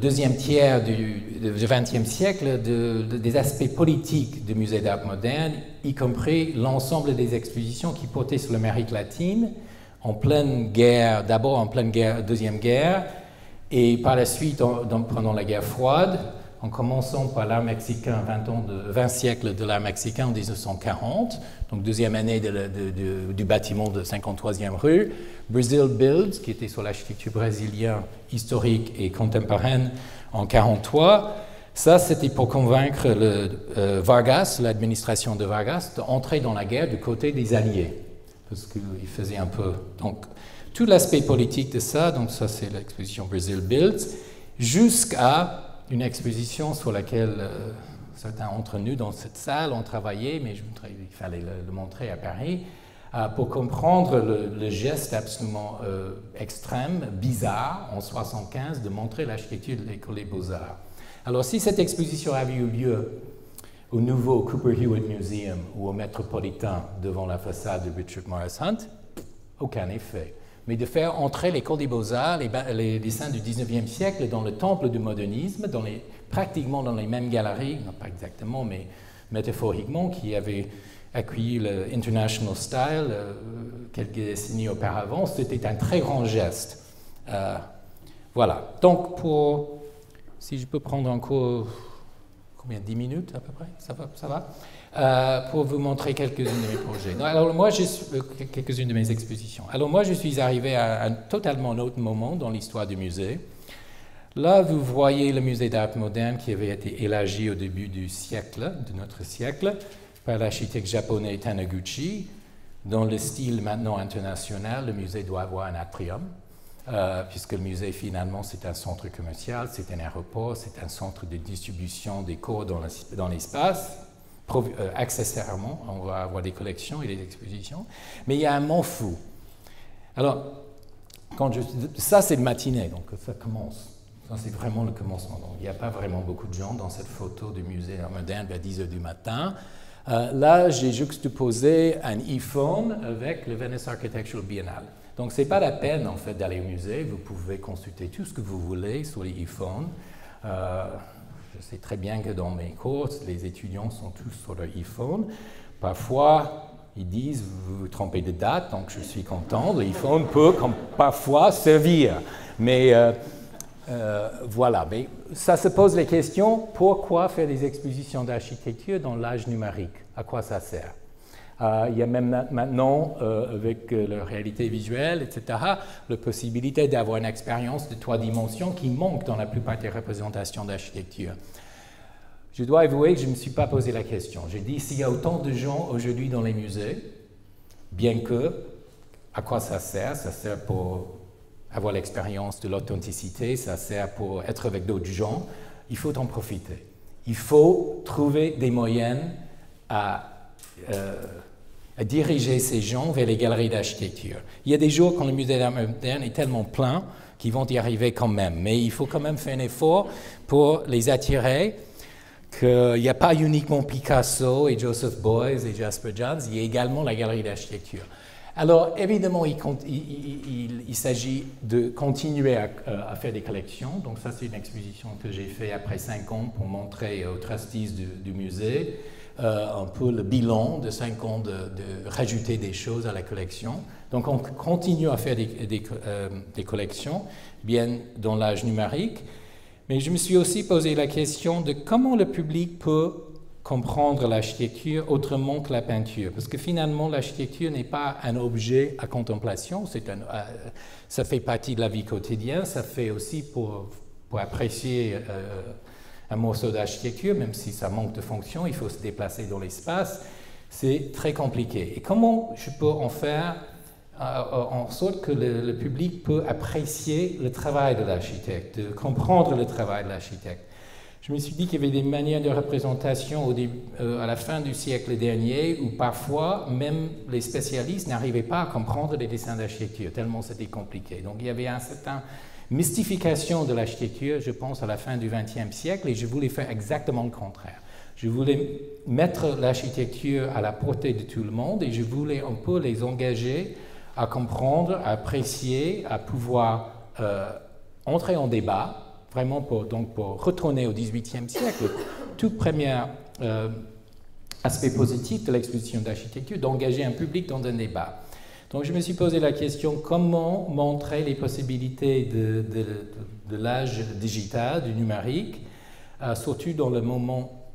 deuxième tiers du XXe siècle, des aspects politiques du musée d'art moderne, y compris l'ensemble des expositions qui portaient sur l'Amérique latine, en pleine guerre, d'abord en pleine guerre, deuxième guerre, et par la suite, pendant la guerre froide, en commençant par l'art mexicain, 20 siècles de l'art mexicain en 1940, donc deuxième année du bâtiment de 53e rue, Brazil Builds, qui était sur l'architecture brésilienne historique et contemporaine en 1943. Ça, c'était pour convaincre Vargas, l'administration de Vargas, d'entrer dans la guerre du côté des Alliés, parce qu'il faisait un peu... Donc, tout l'aspect politique de ça, donc ça c'est l'exposition Brazil Builds, jusqu'à une exposition sur laquelle certains d'entre nous dans cette salle ont travaillé, mais il fallait le montrer à Paris, pour comprendre le geste absolument extrême, bizarre, en 1975, de montrer l'architecture de l'École des Beaux-Arts. Alors, si cette exposition avait eu lieu au nouveau Cooper Hewitt Museum ou au Metropolitan devant la façade de Richard Morris Hunt, aucun effet. Mais de faire entrer l'École des Beaux-Arts, les dessins du 19e siècle, dans le temple du modernisme, pratiquement dans les mêmes galeries, non pas exactement, mais métaphoriquement, qui avaient accueilli le International Style quelques décennies auparavant, c'était un très grand geste. Voilà. Donc, si je peux prendre encore, 10 minutes à peu près, ça va pour vous montrer quelques-unes de mes projets. Alors moi, quelques-unes de mes expositions. Alors moi, je suis arrivé à un totalement autre moment dans l'histoire du musée. Là, vous voyez le musée d'art moderne qui avait été élargi au début de notre siècle, par l'architecte japonais Taniguchi. Dans le style maintenant international, le musée doit avoir un atrium, puisque le musée, finalement, c'est un centre commercial, c'est un aéroport, c'est un centre de distribution des cours dans l'espace. Accessoirement, on va avoir des collections et des expositions, mais il y a un mot fou. Alors, ça c'est le matinée, donc ça commence. Ça c'est vraiment le commencement. Donc, il n'y a pas vraiment beaucoup de gens dans cette photo du musée moderne vers 10 h du matin. Là, j'ai juxtaposé un iPhone avec le Venice Architectural Biennale. Donc, ce n'est pas la peine en fait d'aller au musée. Vous pouvez consulter tout ce que vous voulez sur les iPhones. Je sais très bien que dans mes cours, les étudiants sont tous sur leur iPhone. Parfois, ils disent, vous vous trompez de date, donc je suis content. L'iPhone peut parfois servir. Mais voilà. Mais ça se pose les questions, pourquoi faire des expositions d'architecture dans l'âge numérique? À quoi ça sert? Il y a même maintenant, avec la réalité visuelle, etc., la possibilité d'avoir une expérience de 3 dimensions qui manque dans la plupart des représentations d'architecture. Je dois avouer que je ne me suis pas posé la question. J'ai dit, s'il y a autant de gens aujourd'hui dans les musées, bien que, à quoi ça sert? Ça sert pour avoir l'expérience de l'authenticité, ça sert pour être avec d'autres gens. Il faut en profiter. Il faut trouver des moyens à diriger ces gens vers les galeries d'architecture. Il y a des jours quand le musée d'art moderne est tellement plein qu'ils vont y arriver quand même, mais il faut quand même faire un effort pour les attirer, qu'il n'y a pas uniquement Picasso et Joseph Beuys et Jasper Johns, il y a également la galerie d'architecture. Alors, évidemment, il s'agit de continuer à faire des collections. Donc, ça, c'est une exposition que j'ai faite après 5 ans pour montrer aux trustees du musée un peu le bilan de 5 ans de rajouter des choses à la collection. Donc, on continue à faire des collections, bien dans l'âge numérique. Mais je me suis aussi posé la question de comment le public peut comprendre l'architecture autrement que la peinture. Parce que finalement, l'architecture n'est pas un objet à contemplation, ça fait partie de la vie quotidienne, ça fait aussi pour apprécier un morceau d'architecture, même si ça manque de fonction, il faut se déplacer dans l'espace, c'est très compliqué. Et comment je peux en faire en sorte que le public peut apprécier le travail de l'architecte, de comprendre le travail de l'architecte. Je me suis dit qu'il y avait des manières de représentation à la fin du siècle dernier où parfois même les spécialistes n'arrivaient pas à comprendre les dessins d'architecture, tellement c'était compliqué. Donc il y avait une certaine mystification de l'architecture, je pense, à la fin du XXe siècle, et je voulais faire exactement le contraire. Je voulais mettre l'architecture à la portée de tout le monde et je voulais un peu les engager à comprendre, à apprécier, à pouvoir entrer en débat, vraiment pour retourner au XVIIIe siècle, tout premier aspect positif de l'exposition d'architecture, d'engager un public dans un débat. Donc je me suis posé la question, comment montrer les possibilités de l'âge digital, du numérique, surtout dans le moment,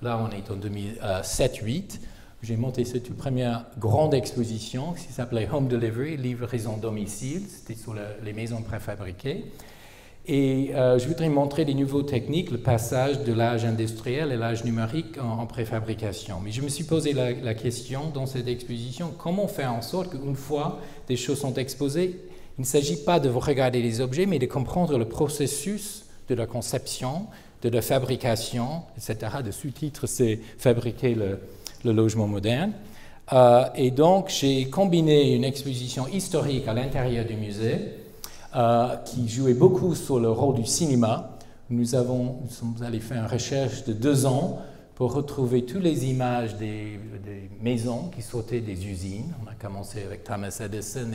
là on est en 2007-2008, j'ai monté cette toute première grande exposition qui s'appelait Home Delivery, livraison domicile, c'était sur les maisons préfabriquées. Et je voudrais montrer les nouvelles techniques, le passage de l'âge industriel et l'âge numérique en préfabrication. Mais je me suis posé la question dans cette exposition, comment faire en sorte qu'une fois des choses sont exposées, il ne s'agit pas de regarder les objets, mais de comprendre le processus de la conception, de la fabrication, etc. De sous-titre, c'est fabriquer le logement moderne. Et donc, j'ai combiné une exposition historique à l'intérieur du musée, qui jouait beaucoup sur le rôle du cinéma. Nous sommes allés faire une recherche de 2 ans pour retrouver toutes les images des maisons qui sortaient des usines. On a commencé avec Thomas Edison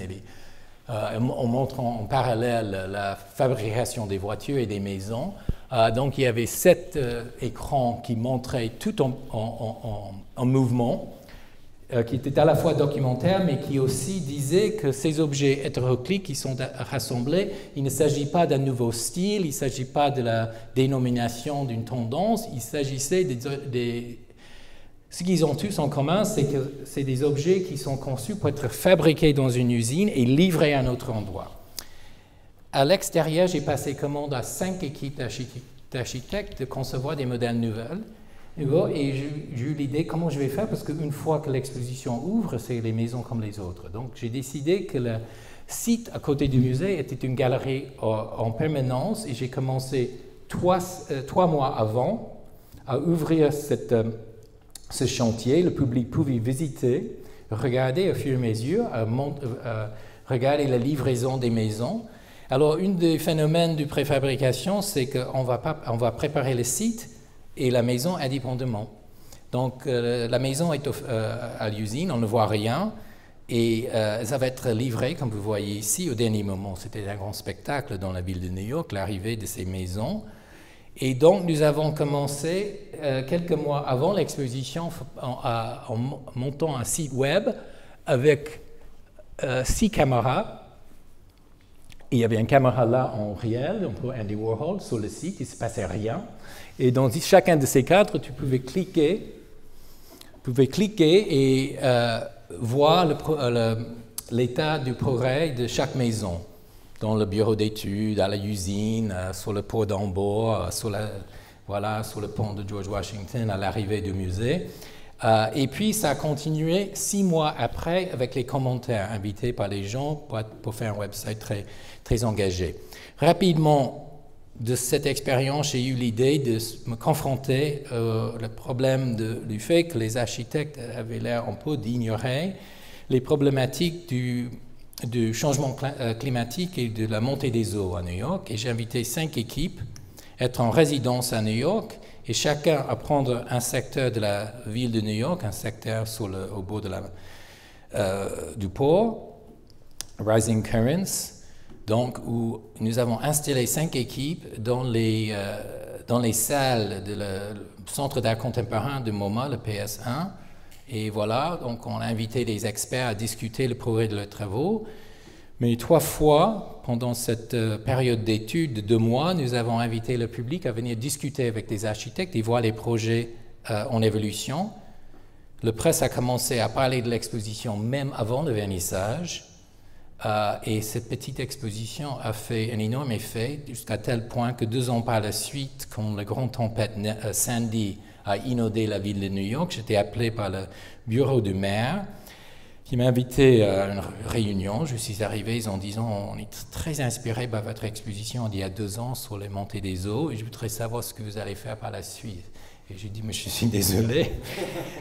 en montrant en parallèle la fabrication des voitures et des maisons. Donc il y avait 7 écrans qui montraient tout en mouvement, qui était à la fois documentaire, mais qui aussi disait que ces objets hétéroclites qui sont rassemblés, il ne s'agit pas d'un nouveau style, il ne s'agit pas de la dénomination d'une tendance, il s'agissait Ce qu'ils ont tous en commun, c'est que c'est des objets qui sont conçus pour être fabriqués dans une usine et livrés à un autre endroit. À l'extérieur, j'ai passé commande à 5 équipes d'architectes de concevoir des modèles nouveaux. Et j'ai eu l'idée comment je vais faire, parce qu'une fois que l'exposition ouvre, c'est les maisons comme les autres. Donc j'ai décidé que le site à côté du musée était une galerie en permanence, et j'ai commencé 3 mois avant à ouvrir ce chantier. Le public pouvait visiter, regarder au fur et à mesure, regarder la livraison des maisons. Alors, un des phénomènes de préfabrication, c'est qu'on va préparer le site et la maison indépendamment. Donc, la maison est à l'usine, on ne voit rien, et ça va être livré, comme vous voyez ici, au dernier moment. C'était un grand spectacle dans la ville de New York, l'arrivée de ces maisons. Et donc, nous avons commencé quelques mois avant l'exposition en montant un site web avec 6 caméras. Il y avait une caméra là en réel, pour Andy Warhol, sur le site, il ne se passait rien. Et dans chacun de ces cadres, tu pouvais cliquer et voir l'état du progrès de chaque maison, dans le bureau d'études, à l'usine, sur le port d'Hambourg, sur le pont de George Washington, à l'arrivée du musée. Et puis, ça a continué 6 mois après avec les commentaires invités par les gens pour faire un website très, très engagé. Rapidement, de cette expérience, j'ai eu l'idée de me confronter au problème du fait que les architectes avaient l'air un peu d'ignorer les problématiques du changement climatique et de la montée des eaux à New York. Et j'ai invité 5 équipes à être en résidence à New York et chacun à prendre un secteur de la ville de New York, un secteur au bord du port, Rising Currents, donc où nous avons installé 5 équipes dans les salles du Centre d'art contemporain de MoMA, le PS1. Et voilà, donc on a invité des experts à discuter le progrès de leurs travaux. Mais 3 fois, pendant cette période d'études de 2 mois, nous avons invité le public à venir discuter avec des architectes et voir les projets en évolution. Le presse a commencé à parler de l'exposition même avant le vernissage. Et cette petite exposition a fait un énorme effet, jusqu'à tel point que 2 ans par la suite, quand la grande tempête Sandy a inondé la ville de New York, j'étais appelé par le bureau du maire qui m'a invité à une réunion. Je suis arrivé en disant « On est très inspiré par votre exposition d'il y a 2 ans sur les montées des eaux et je voudrais savoir ce que vous allez faire par la suite. » Et j'ai dit, mais je suis désolé,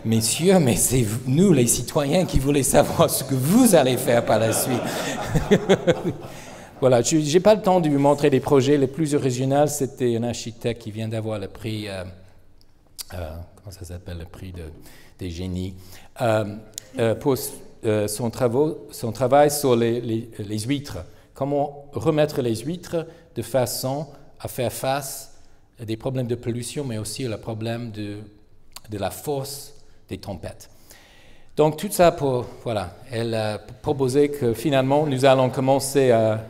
messieurs, mais c'est nous, les citoyens, qui voulons savoir ce que vous allez faire par la suite. Voilà, je n'ai pas le temps de vous montrer les projets. Les plus originaux, c'était un architecte qui vient d'avoir le prix, comment ça s'appelle, le prix des génies, pour son travail sur les huîtres. Comment remettre les huîtres de façon à faire face des problèmes de pollution, mais aussi le problème de la force des tempêtes. Donc tout ça elle a proposé que finalement nous allons commencer à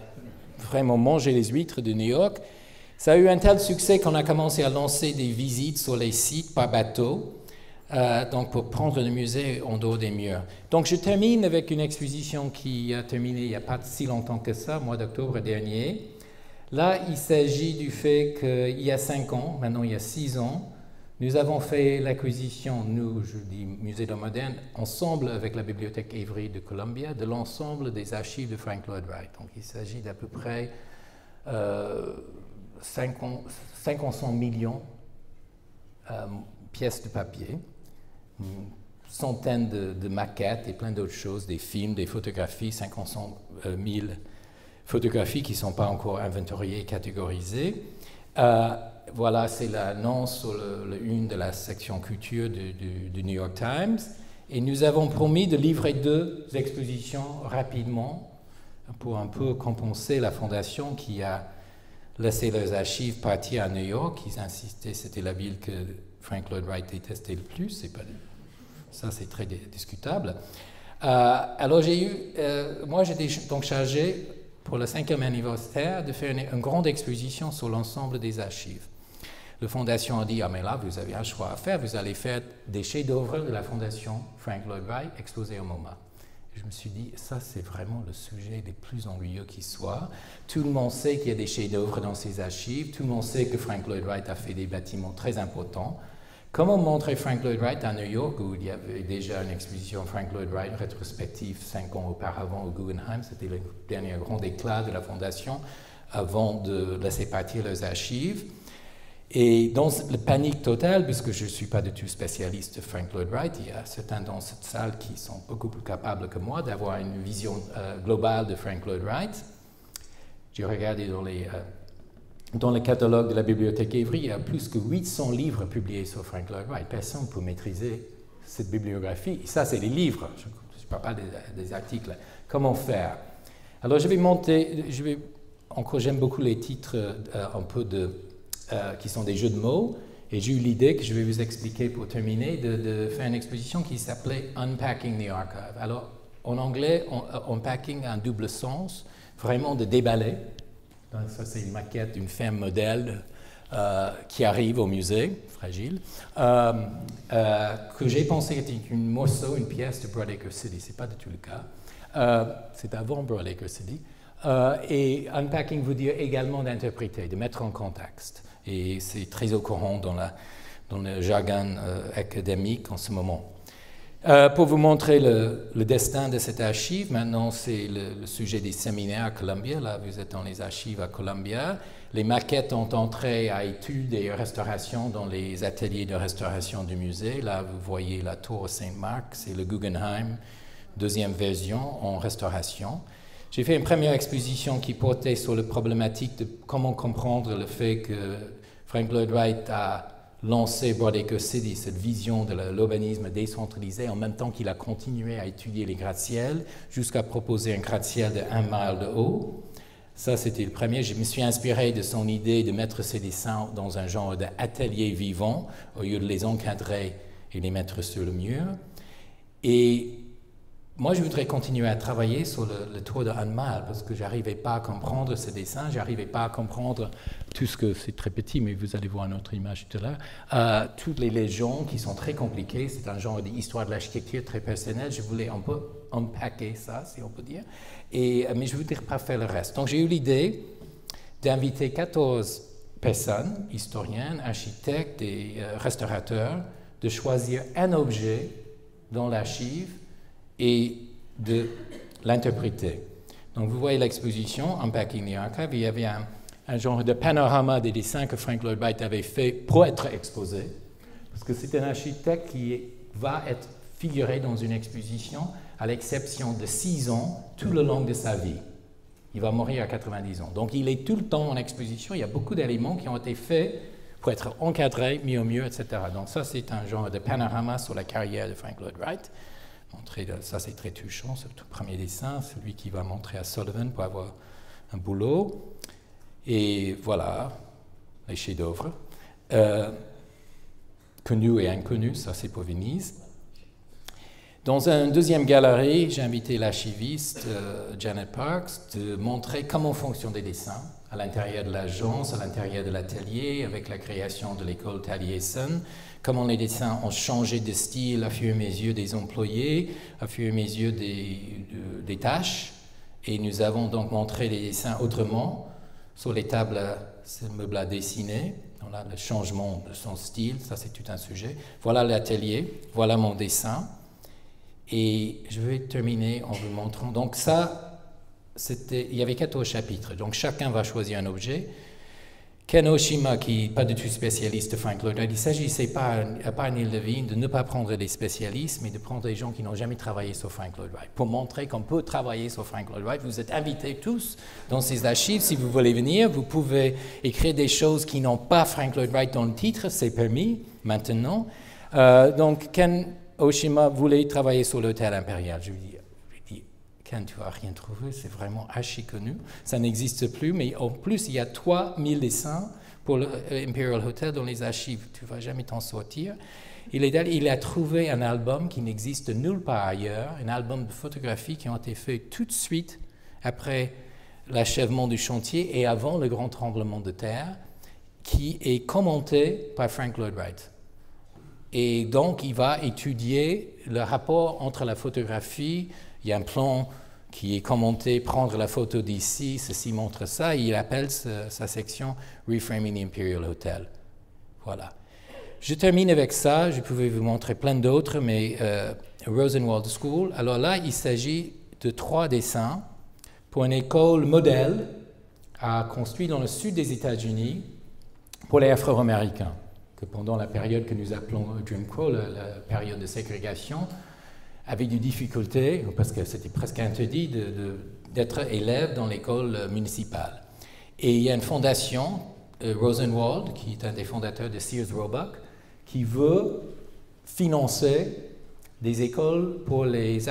vraiment manger les huîtres de New York. Ça a eu un tel succès qu'on a commencé à lancer des visites sur les sites par bateau, donc pour prendre le musée en dehors des murs. Donc je termine avec une exposition qui a terminé il n'y a pas si longtemps que ça, au mois d'octobre dernier. Là, il s'agit du fait qu'il y a 5 ans, maintenant il y a 6 ans, nous avons fait l'acquisition, nous, je dis Musée d'Art moderne, ensemble avec la Bibliothèque Avery de Columbia, de l'ensemble des archives de Frank Lloyd Wright. Donc il s'agit d'à peu près 500 millions pièces de papier, une centaine de maquettes et plein d'autres choses, des films, des photographies, 500 000 photographies qui ne sont pas encore inventoriées et catégorisées. Voilà, c'est l'annonce sur le une de la section culture du New York Times. Et nous avons promis de livrer 2 expositions rapidement pour un peu compenser la fondation qui a laissé leurs archives partir à New York. Ils insistaient, c'était la ville que Frank Lloyd Wright détestait le plus. Ça, c'est très discutable. Alors, moi, j'étais donc chargé pour le 5e anniversaire de faire une grande exposition sur l'ensemble des archives. La Fondation a dit, ah mais là, vous avez un choix à faire, vous allez faire des chefs-d'œuvre de la Fondation Frank Lloyd Wright exposés au MoMA. Et je me suis dit, ça c'est vraiment le sujet le plus ennuyeux qui soit. Tout le monde sait qu'il y a des chefs-d'œuvre dans ces archives, tout le monde sait que Frank Lloyd Wright a fait des bâtiments très importants. Comment montrer Frank Lloyd Wright à New York, où il y avait déjà une exposition Frank Lloyd Wright rétrospective 5 ans auparavant au Guggenheim, c'était le dernier grand éclat de la Fondation, avant de laisser partir leurs archives. Et dans le panique total, puisque je ne suis pas du tout spécialiste de Frank Lloyd Wright, il y a certains dans cette salle qui sont beaucoup plus capables que moi d'avoir une vision globale de Frank Lloyd Wright. J'ai regardé dans le catalogue de la Bibliothèque Avery, il y a plus que 800 livres publiés sur Frank Lloyd Wright. Personne ne peut maîtriser cette bibliographie. Et ça, c'est des livres, je ne parle pas des articles. Comment faire? Alors, j'aime beaucoup les titres un peu qui sont des jeux de mots, et j'ai eu l'idée que je vais vous expliquer pour terminer, de faire une exposition qui s'appelait Unpacking the Archive. Alors, en anglais, Unpacking a un double sens, vraiment de déballer. Donc, ça, c'est une maquette d'une ferme modèle qui arrive au musée, fragile, que j'ai pensé était une morceau, une pièce de Broadacre City. Ce n'est pas du tout le cas. C'est avant Broadacre City. Et unpacking veut dire également d'interpréter, de mettre en contexte. Et c'est très au courant dans le jargon académique en ce moment. Pour vous montrer le destin de cette archive, maintenant c'est le sujet des séminaires à Columbia. Là, vous êtes dans les archives à Columbia. Les maquettes ont entré à études et restauration dans les ateliers de restauration du musée. Là, vous voyez la tour Saint-Marc, c'est le Guggenheim, deuxième version en restauration. J'ai fait une première exposition qui portait sur la problématique de comment comprendre le fait que Frank Lloyd Wright a lancé Broadacre City, cette vision de l'urbanisme décentralisé, en même temps qu'il a continué à étudier les gratte-ciels, jusqu'à proposer un gratte-ciel de 1 mile de haut. Ça, c'était le premier. Je me suis inspiré de son idée de mettre ses dessins dans un genre d'atelier vivant, au lieu de les encadrer et les mettre sur le mur. Et moi, je voudrais continuer à travailler sur le tour de 1 mile, parce que je n'arrivais pas à comprendre ce dessin, je n'arrivais pas à comprendre tout ce que, c'est très petit, mais vous allez voir une autre image tout à l'heure, toutes les légendes qui sont très compliquées, c'est un genre d'histoire de l'architecture très personnelle, je voulais un peu unpacker ça, si on peut dire, mais je ne voudrais pas faire le reste. Donc j'ai eu l'idée d'inviter 14 personnes, historiens, architectes et restaurateurs, de choisir un objet dans l'archive et de l'interpréter. Donc vous voyez l'exposition, Unpacking the Archive, il y avait un genre de panorama des dessins que Frank Lloyd Wright avait fait pour être exposé, parce que c'est un architecte qui va être figuré dans une exposition à l'exception de 6 ans tout le long de sa vie. Il va mourir à 90 ans. Donc il est tout le temps en exposition, il y a beaucoup d'éléments qui ont été faits pour être encadrés, mis au mieux, etc. Donc ça c'est un genre de panorama sur la carrière de Frank Lloyd Wright. Ça, c'est très touchant, ce tout premier dessin, celui qui va montrer à Sullivan pour avoir un boulot. Et voilà, les chefs-d'œuvre. Connus et inconnus, ça c'est pour Venise. Dans une deuxième galerie, j'ai invité l'archiviste Janet Parks de montrer comment fonctionnent les dessins à l'intérieur de l'agence, à l'intérieur de l'atelier, avec la création de l'école Taliesin, comment les dessins ont changé de style à fur et à mesure des employés, à fur et à mesure des tâches. Et nous avons donc montré les dessins autrement, sur les tables, ces meubles à dessiner. Voilà le changement de son style, ça c'est tout un sujet. Voilà l'atelier, voilà mon dessin. Et je vais terminer en vous montrant. Donc ça, il y avait 14 chapitres, donc chacun va choisir un objet. Ken Oshima, qui n'est pas du tout spécialiste de Frank Lloyd Wright, il ne s'agissait pas, à part Neil Levine, de ne pas prendre des spécialistes, mais de prendre des gens qui n'ont jamais travaillé sur Frank Lloyd Wright. Pour montrer qu'on peut travailler sur Frank Lloyd Wright, vous êtes invités tous dans ces archives. Si vous voulez venir, vous pouvez écrire des choses qui n'ont pas Frank Lloyd Wright dans le titre, c'est permis maintenant. Donc Ken Oshima voulait travailler sur l'hôtel impérial. Je lui dis, Ken, tu n'as rien trouvé, c'est vraiment archi connu, ça n'existe plus, mais en plus, il y a 3000 dessins pour l'Imperial Hotel dans les archives, tu ne vas jamais t'en sortir. Il a trouvé un album qui n'existe nulle part ailleurs, un album de photographies qui ont été faits tout de suite après l'achèvement du chantier et avant le grand tremblement de terre, qui est commenté par Frank Lloyd Wright. Et donc, il va étudier le rapport entre la photographie. Il y a un plan qui est commenté, prendre la photo d'ici, ceci montre ça, et il appelle sa section Reframing the Imperial Hotel. Voilà. Je termine avec ça, je pouvais vous montrer plein d'autres, mais Rosenwald School, alors là, il s'agit de 3 dessins pour une école modèle à construire dans le sud des États-Unis pour les Afro-Américains, que pendant la période que nous appelons Jim Crow, la période de ségrégation, avec des difficultés, parce que c'était presque interdit d'être élève dans l'école municipale. Et il y a une fondation, Rosenwald, qui est un des fondateurs de Sears Roebuck, qui veut financer des écoles pour les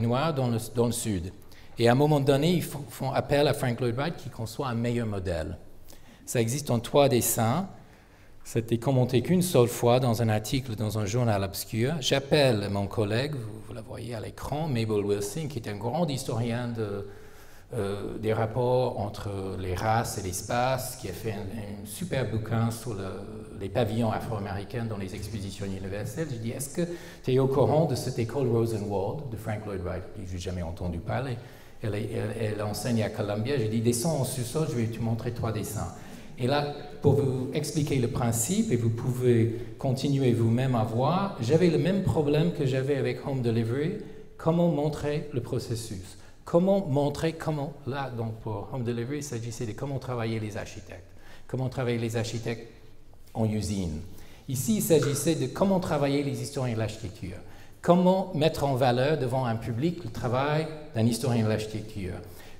Noirs dans le Sud. Et à un moment donné, ils font appel à Frank Lloyd Wright qui conçoit un meilleur modèle. Ça existe en 3 dessins. C'était commenté qu'une seule fois dans un article dans un journal obscur. J'appelle mon collègue, vous la voyez à l'écran, Mabel Wilson, qui est un grand historien des rapports entre les races et l'espace, qui a fait un super bouquin sur les pavillons afro-américains dans les expositions universelles. Je dis, est-ce que tu es au courant de cette école Rosenwald de Frank Lloyd Wright? Je n'ai jamais entendu parler. Elle enseigne à Columbia. Je dis, descends en sous-sol, je vais te montrer 3 dessins. Et là, pour vous expliquer le principe, et vous pouvez continuer vous-même à voir, j'avais le même problème que j'avais avec Home Delivery, comment montrer le processus. Comment montrer comment, là, donc pour Home Delivery, il s'agissait de comment travailler les architectes. Comment travailler les architectes en usine. Ici, il s'agissait de comment travailler les historiens de l'architecture. Comment mettre en valeur devant un public le travail d'un historien de l'architecture.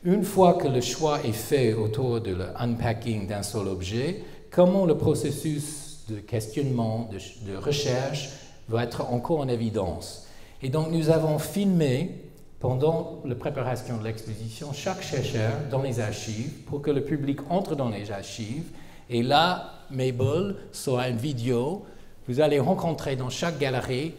Une fois que le choix est fait autour de l'unpacking d'un seul objet, comment le processus de questionnement, de recherche va être encore en évidence. Et donc, nous avons filmé, pendant la préparation de l'exposition, chaque chercheur dans les archives pour que le public entre dans les archives. Et là, Mabel sera une vidéo. Vous allez rencontrer dans chaque galerie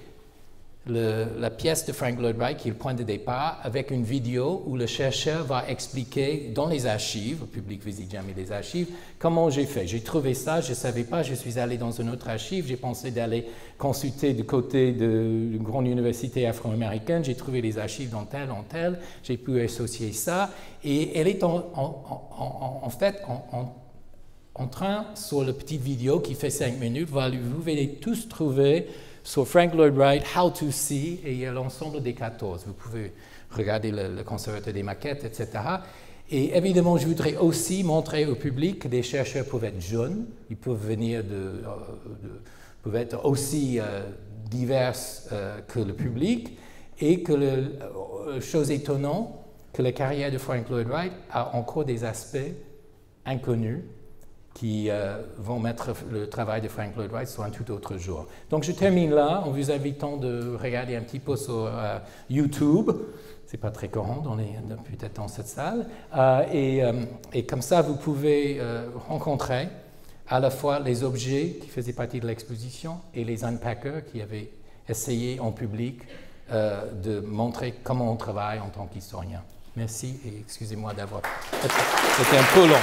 la pièce de Frank Lloyd Wright qui est le point de départ avec une vidéo où le chercheur va expliquer dans les archives, le public visite jamais les archives, comment j'ai fait. J'ai trouvé ça, je ne savais pas, je suis allé dans une autre archive, j'ai pensé d'aller consulter du côté d'une grande université afro-américaine, j'ai trouvé les archives dans tel, j'ai pu associer ça et elle est en fait en train, sur la petite vidéo qui fait 5 minutes, vous allez tous trouver sur Frank Lloyd Wright, How to See, et il y a l'ensemble des 14. Vous pouvez regarder le conservateur des maquettes, etc. Et évidemment, je voudrais aussi montrer au public que des chercheurs peuvent être jeunes, ils peuvent venir peuvent être aussi divers que le public, et que chose étonnante, que la carrière de Frank Lloyd Wright a encore des aspects inconnus qui vont mettre le travail de Frank Lloyd Wright sur un tout autre jour. Donc je termine là en vous invitant de regarder un petit peu sur YouTube. C'est pas très courant peut-être dans cette salle. Et comme ça, vous pouvez rencontrer à la fois les objets qui faisaient partie de l'exposition et les unpackers qui avaient essayé en public de montrer comment on travaille en tant qu'historien. Merci et excusez-moi d'avoir... C'était un peu long.